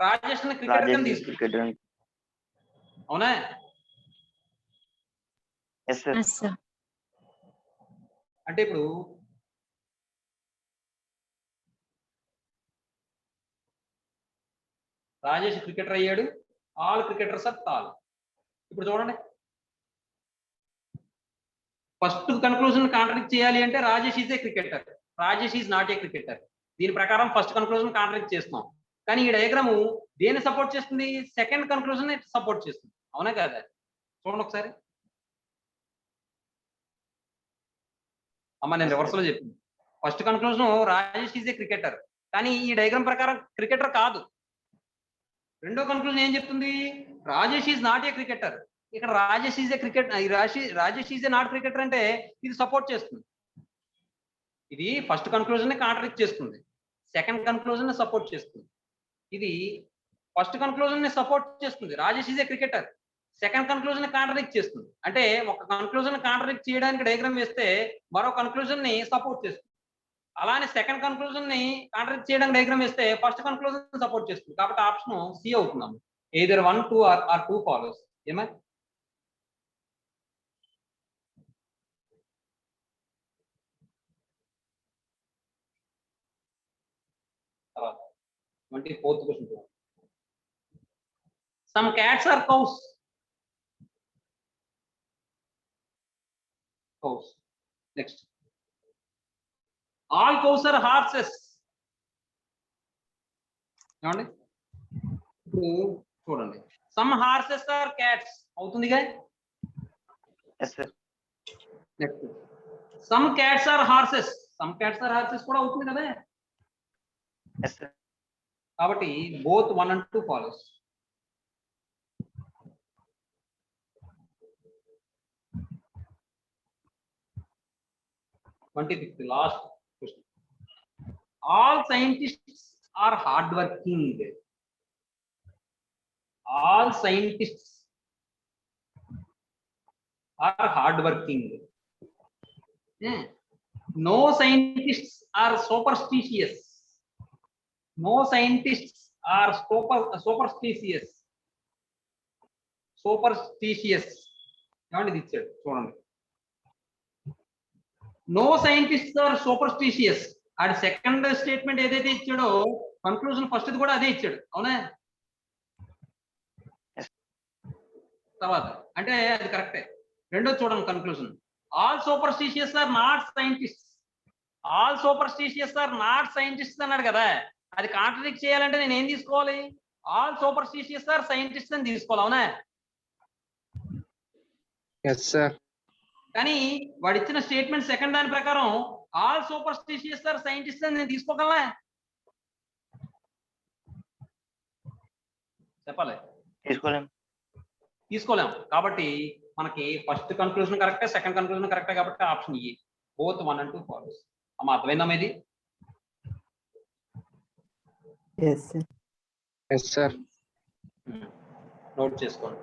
రాజేష్ ని క్రికెటర్ కింద తీసుకుంటాను,
క్రికెటర్.
అవునా?
Yes sir.
Yes, sir.
అంటే ఇప్పుడు రాజేష్ క్రికెటర్ అయ్యాడు, ఆల్ క్రికెటర్స్ ఆర్ టాల్. ఇప్పుడు చూడండి, ఫస్ట్ కన్క్లూజన్ కాంట్రాడిక్ట్ చేయాలి అంటే Rajesh is a cricketer, Rajesh is not a cricketer. దీని ప్రకారం ఫస్ట్ కన్క్లూజన్ కాంట్రాడిక్ట్ చేస్తున్నాం. కానీ ఈ డయాగ్రాము దేన్ని సపోర్ట్ చేస్తుంది? సెకండ్ కన్క్లూజన్ సపోర్ట్ చేస్తుంది, అవునా కదా? చూడండి ఒకసారి అమ్మ, నేను రివర్స్ లో చెప్పింది. First conclusion Rajesh is a cricketer, కానీ ఈ డయాగ్రామ్ ప్రకారం క్రికెటర్ కాదు. రెండో కన్క్లూజన్ ఏం చెప్తుంది? Rajesh is not a cricketer. ఇక్కడ Rajesh is a cricket, Rajesh is a not cricketer అంటే ఇది సపోర్ట్ చేస్తుంది. ఇది ఫస్ట్ కన్క్లూజన్ ని కాంట్రాడిక్ట్ చేస్తుంది, సెకండ్ కన్క్లూజన్ ని సపోర్ట్ చేస్తుంది. ఇది ఫస్ట్ కన్క్లూజన్ ని సపోర్ట్ చేస్తుంది, Rajesh is a cricketer. Second conclusion ని కాంట్రాడిక్ట్ చేస్తుంది. అంటే ఒక కన్క్లూజన్ కాంట్రాడిక్ట్ చేయడానికి డయాగ్రామ్ వేస్తే మరో కన్క్లూజన్ ని సపోర్ట్ చేస్తుంది. అలానే సెకండ్ కన్క్లూజన్ ని కాంట్రాడిక్ట్ చేయడానికి డయాగ్రామ్ వేస్తే ఫస్ట్ కన్క్లూజన్ సపోర్ట్ చేస్తుంది. కాబట్టి ఆప్షన్ సి అవుతున్నాము. Either 1, 2 or 2 follows. ఏమై తర్వాత 24th question. Some cats are cows. Cows. Next, all cows are horses. ఏమండి? ఇప్పుడు చూడండి, సమ్ హార్సెస్ ఆర్ క్యాట్స్ అవుతుందిగా.
Yes sir.
Next, some cats are horses. Some cats are horses కూడా అవుతుంది కదా.
Yes sir.
కాబట్టి both 1 and 2 follows. Last question. All scientists are hard working. All scientists are hard working. No scientists are superstitious. No scientists are superstitious. Superstitious ఏమంటే ఇది ఇచ్చాడు చూడండి. No scientists are superstitious. And second statement ఏదైతే ఇచ్చాడో కన్క్లూజన్ ఫస్ట్ కూడా అదే ఇచ్చాడు, అవునా? తర్వాత అంటే అది కరెక్టే. రెండోది చూడండి conclusion, all superstitious are not scientists. All superstitious are not scientists అన్నాడు కదా. అది కాంట్రాడిక్ట్ చేయాలంటే నేను ఏం తీసుకోవాలి? ఆల్ సూపర్స్టిషియస్ ఆర్ సైంటిస్ట్స్ అని తీసుకోవాలి, అవునా?
Yes sir.
కానీ వాడు ఇచ్చిన స్టేట్మెంట్ సెకండ్ దాని ప్రకారం ఆల్ సూపర్స్టిషియస్ ఆర్ సైంటిస్ట్ అని నేను తీసుకోగలనా? చెప్పాలి. తీసుకోలేం. కాబట్టి మనకి ఫస్ట్ కన్క్లూజన్ కరెక్టే, సెకండ్ కన్క్లూజన్ కరెక్టే. కాబట్టి ఆప్షన్ ఈ బోత్ 1 and 2 ఫాలోస్. అమ్మా, అర్థమైందమ్మా ఇది?
Yes, sir.
Yes, sir.
Note చేసుకోండి.